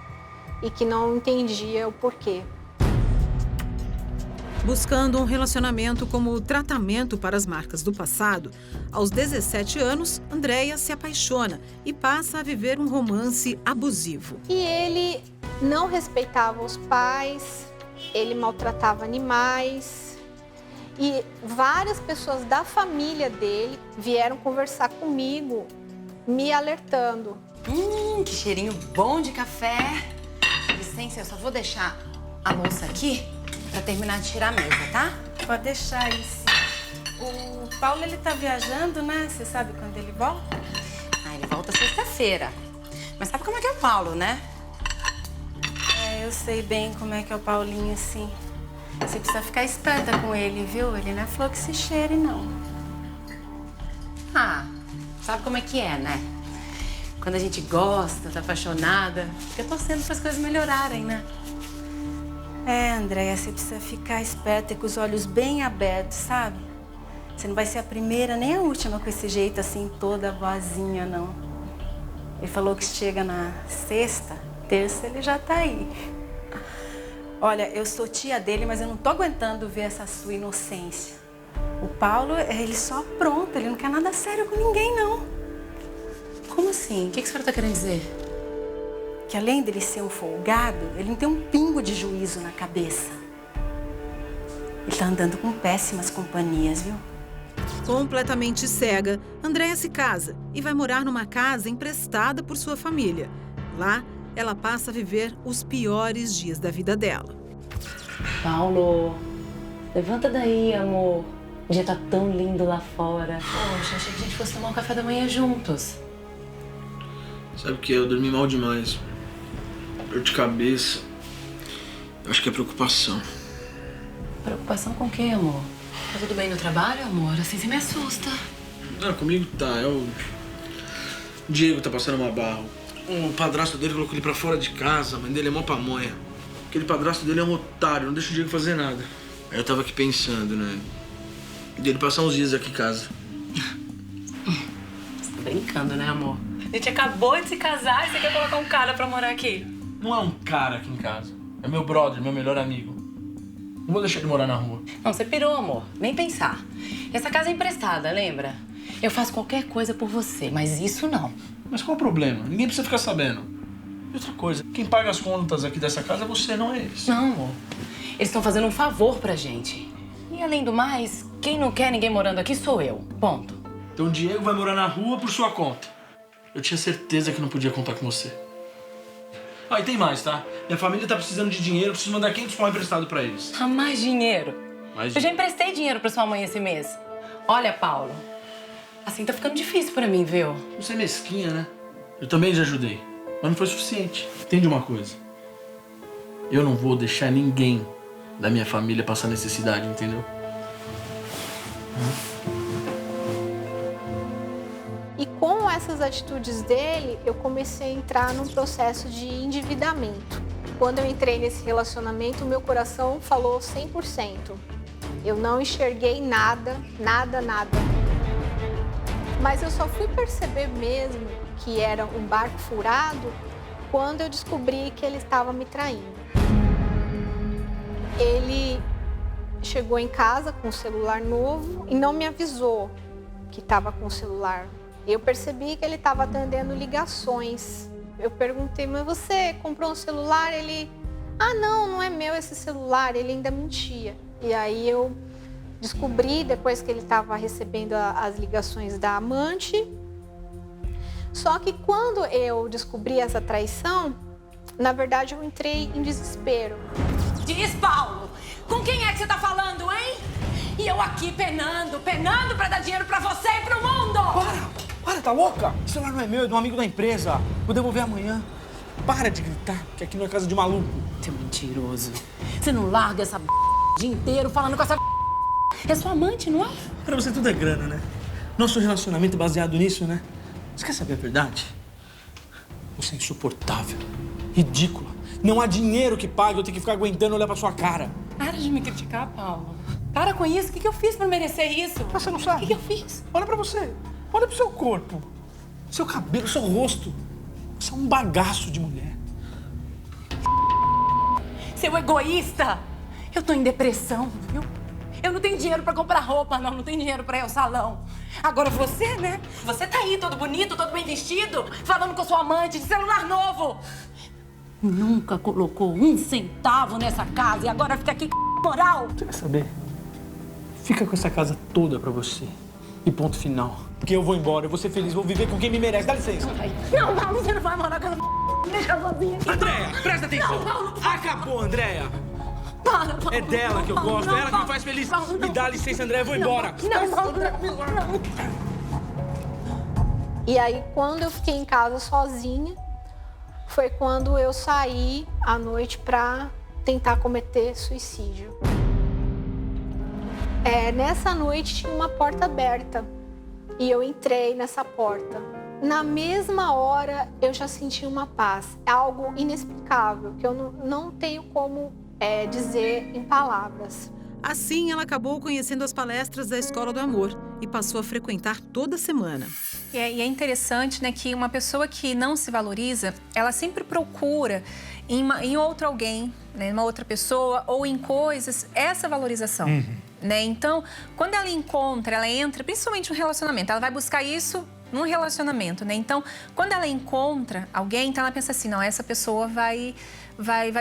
e que não entendia o porquê. Buscando um relacionamento como tratamento para as marcas do passado, aos 17 anos, Andréia se apaixona e passa a viver um romance abusivo. E ele não respeitava os pais, ele maltratava animais. E várias pessoas da família dele vieram conversar comigo, me alertando. Que cheirinho bom de café. Licença, eu só vou deixar a louça aqui para terminar de tirar a mesa, tá? Pode deixar isso. O Paulo, ele tá viajando, né? Você sabe quando ele volta? Ele volta sexta-feira. Mas sabe como é que é o Paulo, né? Eu sei bem como é que é o Paulinho, assim. Você precisa ficar esperta com ele, viu? Ele não é flor que se cheire, não. Sabe como é que é, né? Quando a gente gosta, tá apaixonada, fica torcendo para as coisas melhorarem, né? Andréia, você precisa ficar esperta e com os olhos bem abertos, sabe? Você não vai ser a primeira nem a última com esse jeito assim, toda vozinha, não. Ele falou que chega na sexta, terça ele já tá aí. Olha, eu sou tia dele, mas eu não tô aguentando ver essa sua inocência. O Paulo, ele só apronta, ele não quer nada sério com ninguém, não. Como assim? O que a senhora tá querendo dizer? Que além dele ser um folgado, ele não tem um pingo de juízo na cabeça. Ele tá andando com péssimas companhias, viu? Completamente cega, Andréia se casa e vai morar numa casa emprestada por sua família. Lá, ela passa a viver os piores dias da vida dela. Paulo, levanta daí, amor. O dia tá tão lindo lá fora. Poxa, achei que a gente fosse tomar um café da manhã juntos. Sabe o que? Eu dormi mal demais. Dor de cabeça. Eu acho que é preocupação. Preocupação com o quê, amor? Tá tudo bem no trabalho, amor? Assim você me assusta. Não, comigo tá. O Diego tá passando uma barra. O padrasto dele colocou ele pra fora de casa. A mãe dele é mó pamonha. Aquele padrasto dele é um otário, não deixa o Diego fazer nada. Aí eu tava aqui pensando, né? Dele passar uns dias aqui em casa. Você tá brincando, né, amor? A gente acabou de se casar e você quer colocar um cara pra morar aqui? Não é um cara aqui em casa. É meu brother, meu melhor amigo. Não vou deixar ele morar na rua. Não, você pirou, amor. Nem pensar. Essa casa é emprestada, lembra? Eu faço qualquer coisa por você, mas isso não. Mas qual o problema? Ninguém precisa ficar sabendo. E outra coisa, quem paga as contas aqui dessa casa é você, não é eles. Não, amor. Eles estão fazendo um favor pra gente. E além do mais, quem não quer ninguém morando aqui sou eu. Ponto. Então o Diego vai morar na rua por sua conta. Eu tinha certeza que não podia contar com você. Ah, e tem mais, tá? Minha família tá precisando de dinheiro, eu preciso mandar 500 pau emprestado pra eles. Ah, mais dinheiro? Mais Eu já dinheiro. emprestei dinheiro pra sua mãe esse mês. Olha, Paulo, assim tá ficando difícil pra mim, viu? Você é mesquinha, né? Eu também já ajudei, mas não foi suficiente. Entende uma coisa? Eu não vou deixar ninguém da minha família passar necessidade, entendeu? E com essas atitudes dele, eu comecei a entrar num processo de endividamento. Quando eu entrei nesse relacionamento, o meu coração falou 100%. Eu não enxerguei nada. Mas eu só fui perceber mesmo que era um barco furado quando eu descobri que ele estava me traindo. Ele chegou em casa com um celular novo e não me avisou que estava com o celular. Eu percebi que ele estava atendendo ligações. Eu perguntei, mas você comprou um celular? Ele, não é meu esse celular. Ele ainda mentia. E aí eu descobri, depois que ele estava recebendo as ligações da amante. Só que quando eu descobri essa traição, na verdade eu entrei em desespero. Diz, Paulo, com quem é que você tá falando, hein? E eu aqui penando pra dar dinheiro pra você e pro mundo! Para, tá louca? O celular não é meu, é de um amigo da empresa. Vou devolver amanhã. Para de gritar, que aqui não é casa de maluco. Você é mentiroso. Você não larga essa o dia inteiro falando com essa É sua amante, não é? Pra você tudo é grana, né? Nosso relacionamento é baseado nisso, né? Você quer saber a verdade? Você é insuportável, ridícula. Não há dinheiro que pague eu ter que ficar aguentando olhar pra sua cara. Para de me criticar, Paulo. Para com isso. O que eu fiz pra merecer isso? Você não sabe? O que eu fiz? Olha pra você. Olha pro seu corpo. Seu cabelo, seu rosto. Você é um bagaço de mulher. Seu egoísta. Eu tô em depressão, viu? Eu não tenho dinheiro pra comprar roupa, não tenho dinheiro pra ir ao salão. Agora você, né? Você tá aí todo bonito, todo bem vestido, falando com a sua amante de celular novo. Nunca colocou um centavo nessa casa e agora fica aqui com moral. Você quer saber? Fica com essa casa toda pra você. E ponto final. Porque eu vou embora, eu vou ser feliz, vou viver com quem me merece. Dá licença. Não, Paulo, você não vai morar com ela. Me deixa sozinha aqui. Andréia, presta atenção. Não, Paulo, acabou, Andréia. Para, Paulo. É dela que eu gosto, é ela que me faz feliz. Me dá licença, Andréia, eu vou embora. Não. E aí, quando eu fiquei em casa sozinha, foi quando eu saí à noite para tentar cometer suicídio. Nessa noite tinha uma porta aberta e eu entrei nessa porta. Na mesma hora eu já senti uma paz, algo inexplicável, que eu não tenho como dizer em palavras. Assim, ela acabou conhecendo as palestras da Escola do Amor e passou a frequentar toda semana. E é interessante, né, que uma pessoa que não se valoriza, ela sempre procura em outro alguém, né, em uma outra pessoa ou em coisas, essa valorização. Né? Então, quando ela entra, principalmente no relacionamento, ela vai buscar isso num relacionamento, né? Então, quando ela encontra alguém, então ela pensa assim, não, essa pessoa vai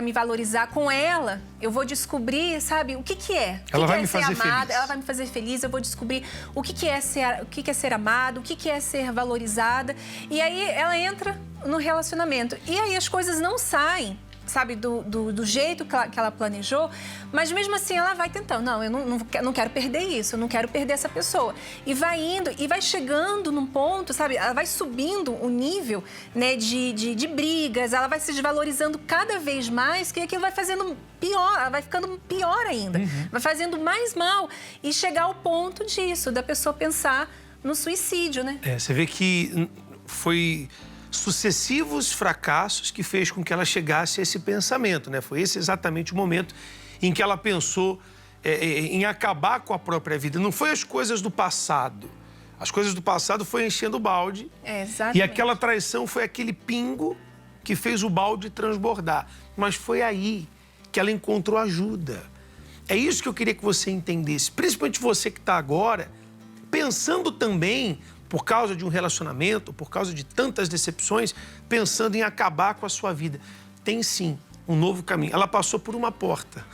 me valorizar. Com ela, eu vou descobrir, sabe, o que é. Ela vai me fazer feliz. Ela vai me fazer feliz, eu vou descobrir o que é ser amado, o que é ser valorizada. E aí ela entra no relacionamento. E aí as coisas não saem, sabe, do jeito que ela planejou, mas mesmo assim ela vai tentando. Não, eu não quero perder isso, eu não quero perder essa pessoa. E vai indo, e vai chegando num ponto, sabe, ela vai subindo o nível, né, de brigas, ela vai se desvalorizando cada vez mais, que aquilo vai fazendo pior, ela vai ficando pior ainda, vai fazendo mais mal, e chegar ao ponto disso, da pessoa pensar no suicídio, né? Você vê que foi sucessivos fracassos que fez com que ela chegasse a esse pensamento, né? Foi esse exatamente o momento em que ela pensou em acabar com a própria vida. Não foi as coisas do passado. As coisas do passado foi enchendo o balde. Exatamente. E aquela traição foi aquele pingo que fez o balde transbordar. Mas foi aí que ela encontrou ajuda. É isso que eu queria que você entendesse. Principalmente você que está agora pensando também, por causa de um relacionamento, por causa de tantas decepções, pensando em acabar com a sua vida. Tem sim um novo caminho. Ela passou por uma porta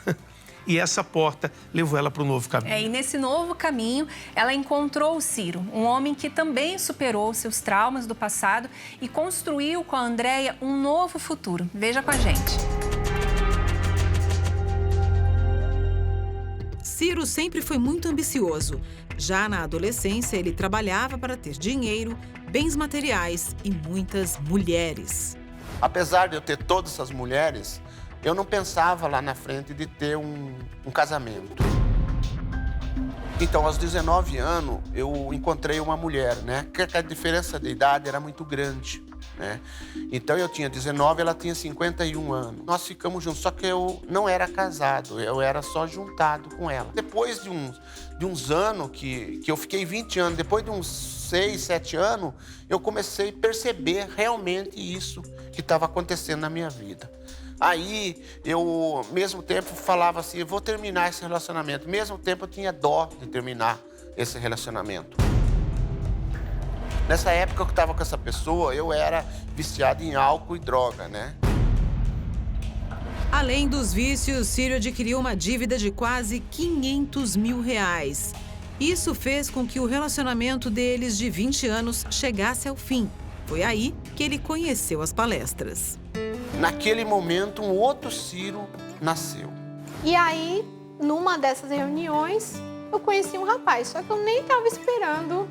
e essa porta levou ela para o novo caminho. E nesse novo caminho, ela encontrou o Ciro, um homem que também superou seus traumas do passado e construiu com a Andréia um novo futuro. Veja com a gente. Ciro sempre foi muito ambicioso. Já na adolescência, ele trabalhava para ter dinheiro, bens materiais e muitas mulheres. Apesar de eu ter todas essas mulheres, eu não pensava lá na frente de ter um casamento. Então, aos 19 anos, eu encontrei uma mulher, né? Que a diferença de idade era muito grande, né? Então, eu tinha 19, ela tinha 51 anos. Nós ficamos juntos, só que eu não era casado, eu era só juntado com ela. Depois de uns anos, que eu fiquei 20 anos, depois de uns 6, 7 anos, eu comecei a perceber realmente isso que estava acontecendo na minha vida. Aí, eu, ao mesmo tempo, falava assim, eu vou terminar esse relacionamento. Ao mesmo tempo, eu tinha dó de terminar esse relacionamento. Nessa época que eu estava com essa pessoa, eu era viciado em álcool e droga, né? Além dos vícios, Ciro adquiriu uma dívida de quase R$500 mil. Isso fez com que o relacionamento deles de 20 anos chegasse ao fim. Foi aí que ele conheceu as palestras. Naquele momento, um outro Ciro nasceu. E aí, numa dessas reuniões, eu conheci um rapaz, só que eu nem estava esperando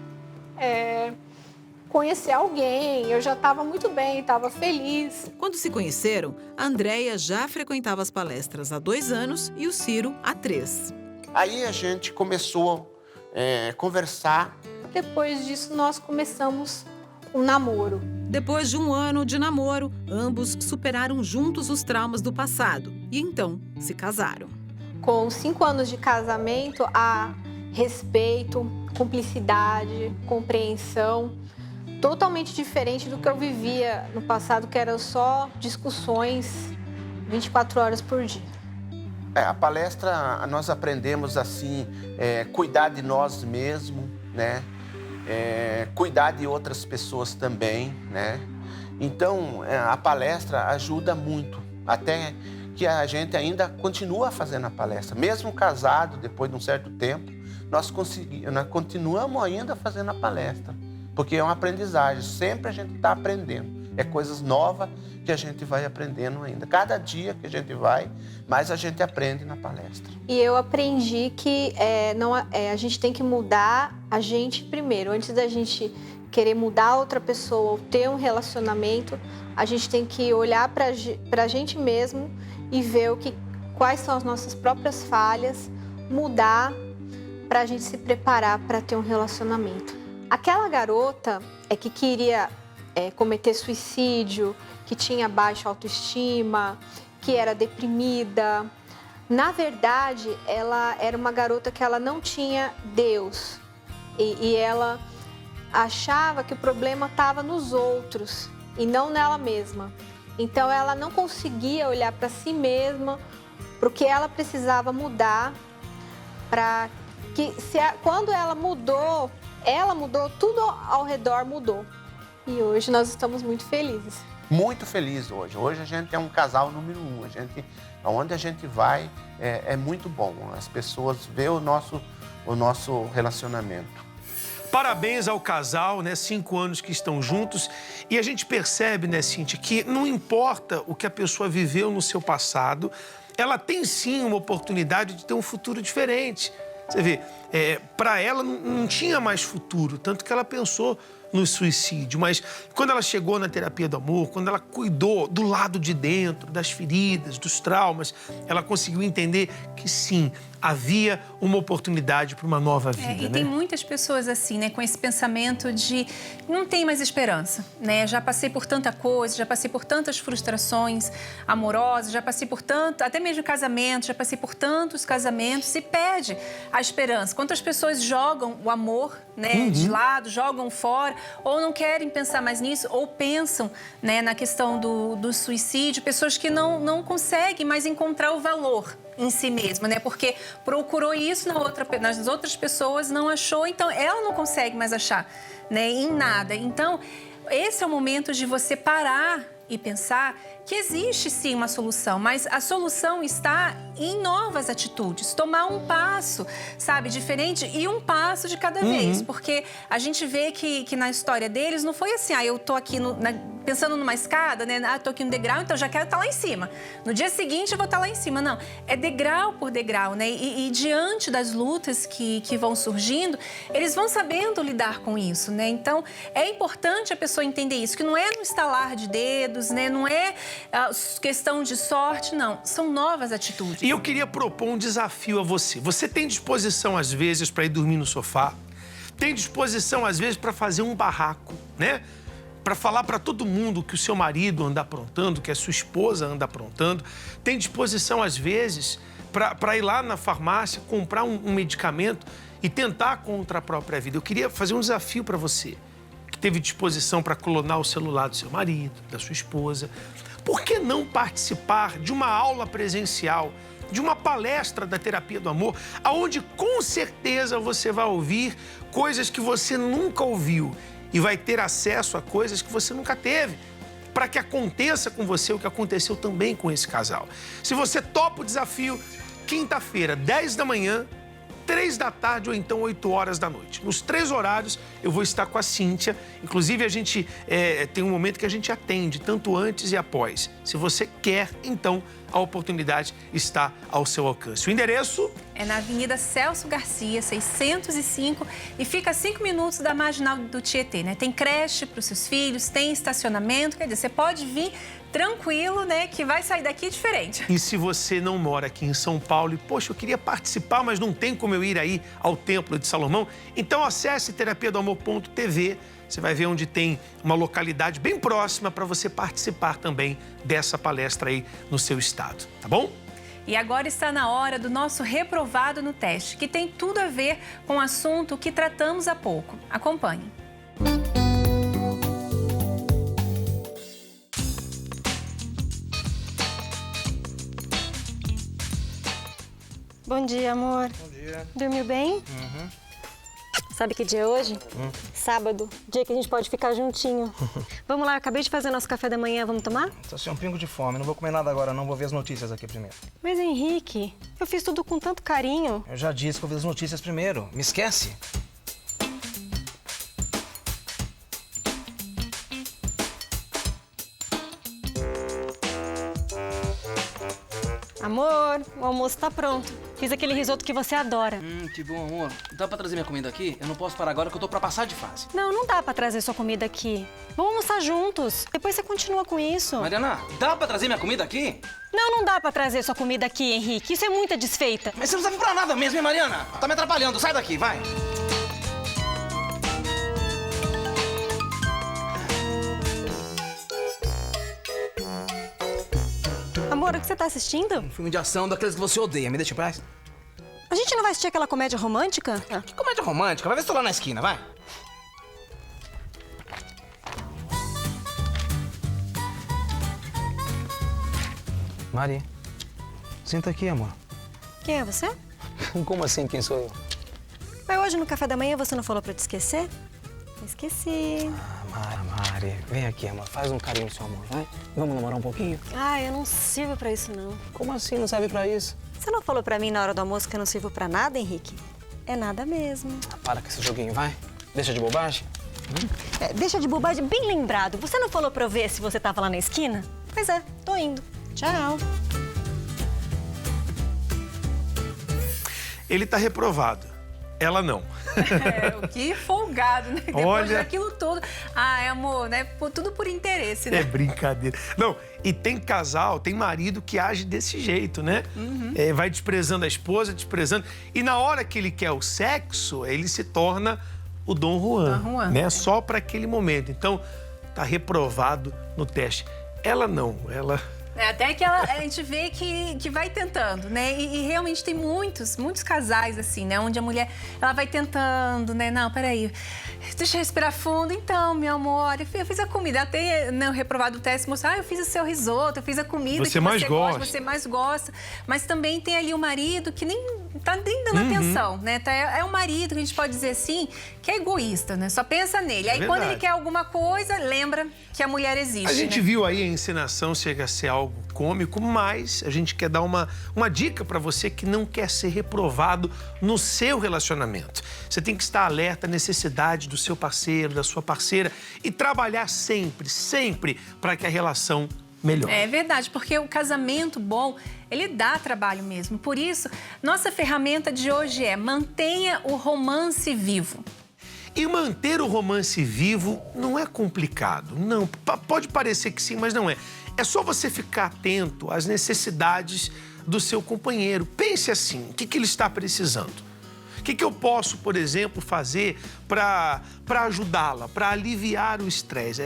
conhecer alguém, eu já estava muito bem, estava feliz. Quando se conheceram, a Andréia já frequentava as palestras há 2 anos e o Ciro há 3. Aí a gente começou a conversar. Depois disso, nós começamos um namoro. Depois de 1 ano de namoro, ambos superaram juntos os traumas do passado e então se casaram. Com 5 anos de casamento, há respeito, cumplicidade, compreensão, totalmente diferente do que eu vivia no passado, que eram só discussões 24 horas por dia. A palestra, nós aprendemos assim, cuidar de nós mesmos, né? Cuidar de outras pessoas também, né? Então, a palestra ajuda muito, até que a gente ainda continua fazendo a palestra. Mesmo casado, depois de um certo tempo, nós continuamos ainda fazendo a palestra, porque é uma aprendizagem, sempre a gente está aprendendo. É coisas novas que a gente vai aprendendo ainda. Cada dia que a gente vai, mais a gente aprende na palestra. E eu aprendi que a gente tem que mudar a gente primeiro. Antes da gente querer mudar outra pessoa ou ter um relacionamento, a gente tem que olhar para a gente mesmo e ver quais são as nossas próprias falhas, mudar para a gente se preparar para ter um relacionamento. Aquela garota que queria cometer suicídio, que tinha baixa autoestima, que era deprimida, Na verdade, ela era uma garota que ela não tinha Deus. E ela achava que o problema estava nos outros e não nela mesma. Então, ela não conseguia olhar para si mesma, para o que ela precisava mudar, para que quando ela mudou, tudo ao redor mudou. E hoje nós estamos muito felizes. Muito feliz hoje. Hoje a gente é um casal número 1. Onde a gente vai é muito bom. As pessoas veem o nosso relacionamento. Parabéns ao casal, né? 5 anos que estão juntos. E a gente percebe, né, Cíntia, que não importa o que a pessoa viveu no seu passado, ela tem sim uma oportunidade de ter um futuro diferente. Você vê, para ela não tinha mais futuro, tanto que ela pensou no suicídio. Mas quando ela chegou na terapia do amor, quando ela cuidou do lado de dentro, das feridas, dos traumas, ela conseguiu entender que sim, havia uma oportunidade para uma nova vida, E tem muitas pessoas assim, né, com esse pensamento de não tem mais esperança, né? Já passei por tanta coisa, já passei por tantas frustrações amorosas, já passei por tanto, até mesmo casamento, já passei por tantos casamentos e perde a esperança. Quantas pessoas jogam o amor, né, de lado, jogam fora, ou não querem pensar mais nisso, ou pensam, né, na questão do suicídio, pessoas que não conseguem mais encontrar o valor em si mesma, né? Porque procurou isso nas outras pessoas, não achou, então ela não consegue mais achar, né, em nada. Então, esse é o momento de você parar e pensar que existe sim uma solução, mas a solução está em novas atitudes, tomar um passo, sabe, diferente e um passo de cada vez, porque a gente vê que na história deles não foi assim, eu tô aqui pensando numa escada, né, tô aqui no degrau, então já quero estar lá em cima. No dia seguinte eu vou estar lá em cima, não, é degrau por degrau, né, e diante das lutas que vão surgindo, eles vão sabendo lidar com isso, né, então é importante a pessoa entender isso, que não é no estalar de dedos, né, não é questão de sorte, não. São novas atitudes. E eu queria propor um desafio a você. Você tem disposição, às vezes, para ir dormir no sofá? Tem disposição, às vezes, para fazer um barraco, né? Para falar para todo mundo que o seu marido anda aprontando, que a sua esposa anda aprontando? Tem disposição, às vezes, para ir lá na farmácia, comprar um medicamento e tentar contra a própria vida? Eu queria fazer um desafio para você, que teve disposição para clonar o celular do seu marido, da sua esposa. Por que não participar de uma aula presencial, de uma palestra da Terapia do Amor, onde com certeza você vai ouvir coisas que você nunca ouviu e vai ter acesso a coisas que você nunca teve, para que aconteça com você o que aconteceu também com esse casal. Se você topa o desafio, quinta-feira, 10 da manhã, 3 da tarde ou então 8 horas da noite. Nos 3 horários eu vou estar com a Cíntia. Inclusive a gente tem um momento que a gente atende, tanto antes e após. Se você quer, então a oportunidade está ao seu alcance. O endereço? É na Avenida Celso Garcia, 605, e fica a 5 minutos da Marginal do Tietê, né? Tem creche para os seus filhos, tem estacionamento, quer dizer, você pode vir tranquilo, né, que vai sair daqui diferente. E se você não mora aqui em São Paulo e, poxa, eu queria participar, mas não tem como eu ir aí ao Templo de Salomão, então acesse terapiadoamor.tv. Você vai ver onde tem uma localidade bem próxima para você participar também dessa palestra aí no seu estado, tá bom? E agora está na hora do nosso reprovado no teste, que tem tudo a ver com o assunto que tratamos há pouco. Acompanhe. Bom dia, amor. Bom dia. Dormiu bem? Uhum. Sabe que dia é hoje? Sábado, dia que a gente pode ficar juntinho. Vamos lá, eu acabei de fazer nosso café da manhã, vamos tomar? Tô sem um pingo de fome, não vou comer nada agora não, vou ver as notícias aqui primeiro. Mas Henrique, eu fiz tudo com tanto carinho. Eu já disse que eu vi as notícias primeiro, me esquece? Amor, o almoço tá pronto. Fiz aquele risoto que você adora. Que bom, amor. Dá pra trazer minha comida aqui? Eu não posso parar agora que eu tô pra passar de fase. Não dá pra trazer sua comida aqui. Vamos almoçar juntos. Depois você continua com isso. Mariana, dá pra trazer minha comida aqui? Não dá pra trazer sua comida aqui, Henrique. Isso é muita desfeita. Mas você não serve pra nada mesmo, hein, Mariana? Tá me atrapalhando. Sai daqui, vai. Amor, o que você tá assistindo? Um filme de ação daqueles que você odeia. Me deixa em paz. A gente não vai assistir aquela comédia romântica? Que comédia romântica? Vai ver se tô lá na esquina, vai. Mari, senta aqui, amor. Quem é você? Como assim, quem sou eu? Mas hoje no café da manhã você não falou pra eu te esquecer? Esqueci. Mari, vem aqui, amor. Faz um carinho no seu amor, vai? Vamos namorar um pouquinho? Ah, eu não sirvo pra isso, não. Como assim não serve pra isso? Você não falou pra mim na hora do almoço que eu não sirvo pra nada, Henrique? É nada mesmo. Para com esse joguinho, vai. Deixa de bobagem. Deixa de bobagem, bem lembrado. Você não falou pra eu ver se você tava lá na esquina? Pois é, tô indo. Tchau. Ele tá reprovado. Ela não. Que folgado, né? Depois Olha... daquilo tudo. Ai, amor, né? Tudo por interesse, né? É brincadeira. Não, e tem casal, tem marido que age desse jeito, né? Vai desprezando a esposa, desprezando. E na hora que ele quer o sexo, ele se torna o Dom Juan, né? Só para aquele momento. Então, tá reprovado no teste. Ela não, ela... Até que a gente vê que vai tentando, né? E realmente tem muitos casais, assim, né? Onde a mulher, ela vai tentando, né? Não, peraí, deixa eu respirar fundo. Então, meu amor, eu fiz a comida. Até o reprovado do teste mostrou, eu fiz o seu risoto, eu fiz a comida você mais gosta. Você mais gosta. Mas também tem ali o marido que nem tá nem dando atenção, né? É o marido, que a gente pode dizer assim, que é egoísta, né? Só pensa nele. Aí quando ele quer alguma coisa, lembra que a mulher existe. A gente viu aí a encenação chega a ser algo cômico, mas a gente quer dar uma dica para você que não quer ser reprovado no seu relacionamento. Você tem que estar alerta à necessidade do seu parceiro, da sua parceira e trabalhar sempre para que a relação melhore. É verdade, porque o casamento bom, ele dá trabalho mesmo. Por isso, nossa ferramenta de hoje é mantenha o romance vivo. E manter o romance vivo não é complicado, não. Pode parecer que sim, mas não é. É só você ficar atento às necessidades do seu companheiro. Pense assim, o que ele está precisando? O que eu posso, por exemplo, fazer para ajudá-la, para aliviar o estresse?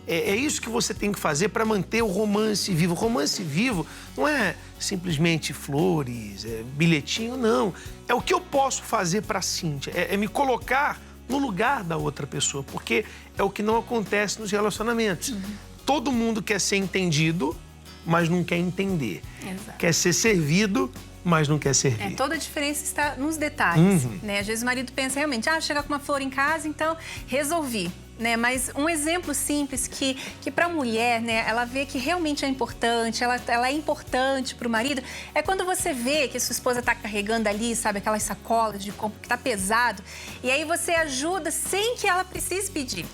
É isso que você tem que fazer para manter o romance vivo. O romance vivo não é simplesmente flores, bilhetinho, não. É o que eu posso fazer para a Cíntia, é me colocar no lugar da outra pessoa, porque é o que não acontece nos relacionamentos. Todo mundo quer ser entendido, mas não quer entender. Exato. Quer ser servido, mas não quer servir. Toda a diferença está nos detalhes, né? Às vezes o marido pensa realmente, chegar com uma flor em casa, então resolvi. Né? Mas um exemplo simples que para a mulher, né, ela vê que realmente é importante, ela é importante para o marido, é quando você vê que a sua esposa está carregando ali, sabe, aquelas sacolas de compra que está pesado, e aí você ajuda sem que ela precise pedir.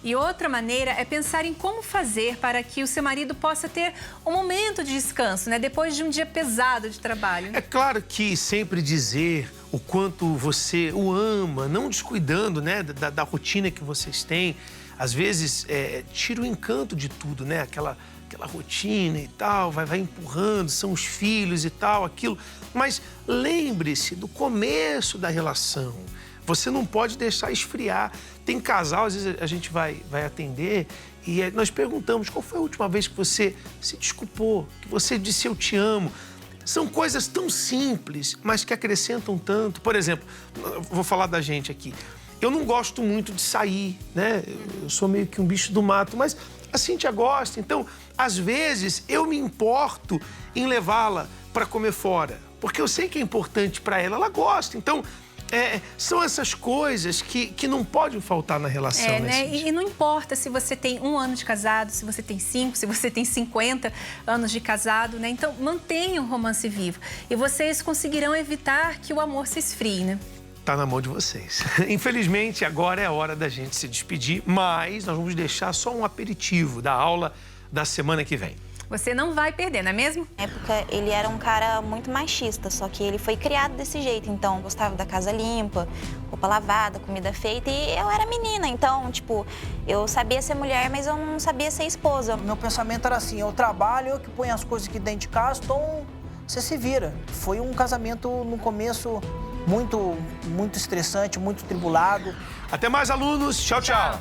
E outra maneira é pensar em como fazer para que o seu marido possa ter um momento de descanso, né? Depois de um dia pesado de trabalho. É claro que sempre dizer o quanto você o ama, não descuidando, né, da rotina que vocês têm. Às vezes, tira o encanto de tudo, né? Aquela rotina e tal, vai empurrando, são os filhos e tal, aquilo. Mas lembre-se do começo da relação. Você não pode deixar esfriar. Tem casal, às vezes a gente vai atender e nós perguntamos qual foi a última vez que você se desculpou, que você disse eu te amo. São coisas tão simples, mas que acrescentam tanto. Por exemplo, vou falar da gente aqui. Eu não gosto muito de sair, né? Eu sou meio que um bicho do mato, mas a Cíntia gosta. Então, às vezes, eu me importo em levá-la para comer fora, porque eu sei que é importante para ela, ela gosta. Então, são essas coisas que não podem faltar na relação, né? E não importa se você tem 1 ano de casado, se você tem 5, se você tem 50 anos de casado, né? Então, mantenha o romance vivo. E vocês conseguirão evitar que o amor se esfrie, né? Tá na mão de vocês. Infelizmente, agora é a hora da gente se despedir, mas nós vamos deixar só um aperitivo da aula da semana que vem. Você não vai perder, não é mesmo? Na época, ele era um cara muito machista, só que ele foi criado desse jeito. Então, gostava da casa limpa, roupa lavada, comida feita. E eu era menina, então, tipo, eu sabia ser mulher, mas eu não sabia ser esposa. Meu pensamento era assim, eu trabalho, eu que ponho as coisas aqui dentro de casa, então você se vira. Foi um casamento, no começo, muito estressante, muito tribulado. Até mais, alunos. Tchau, tchau.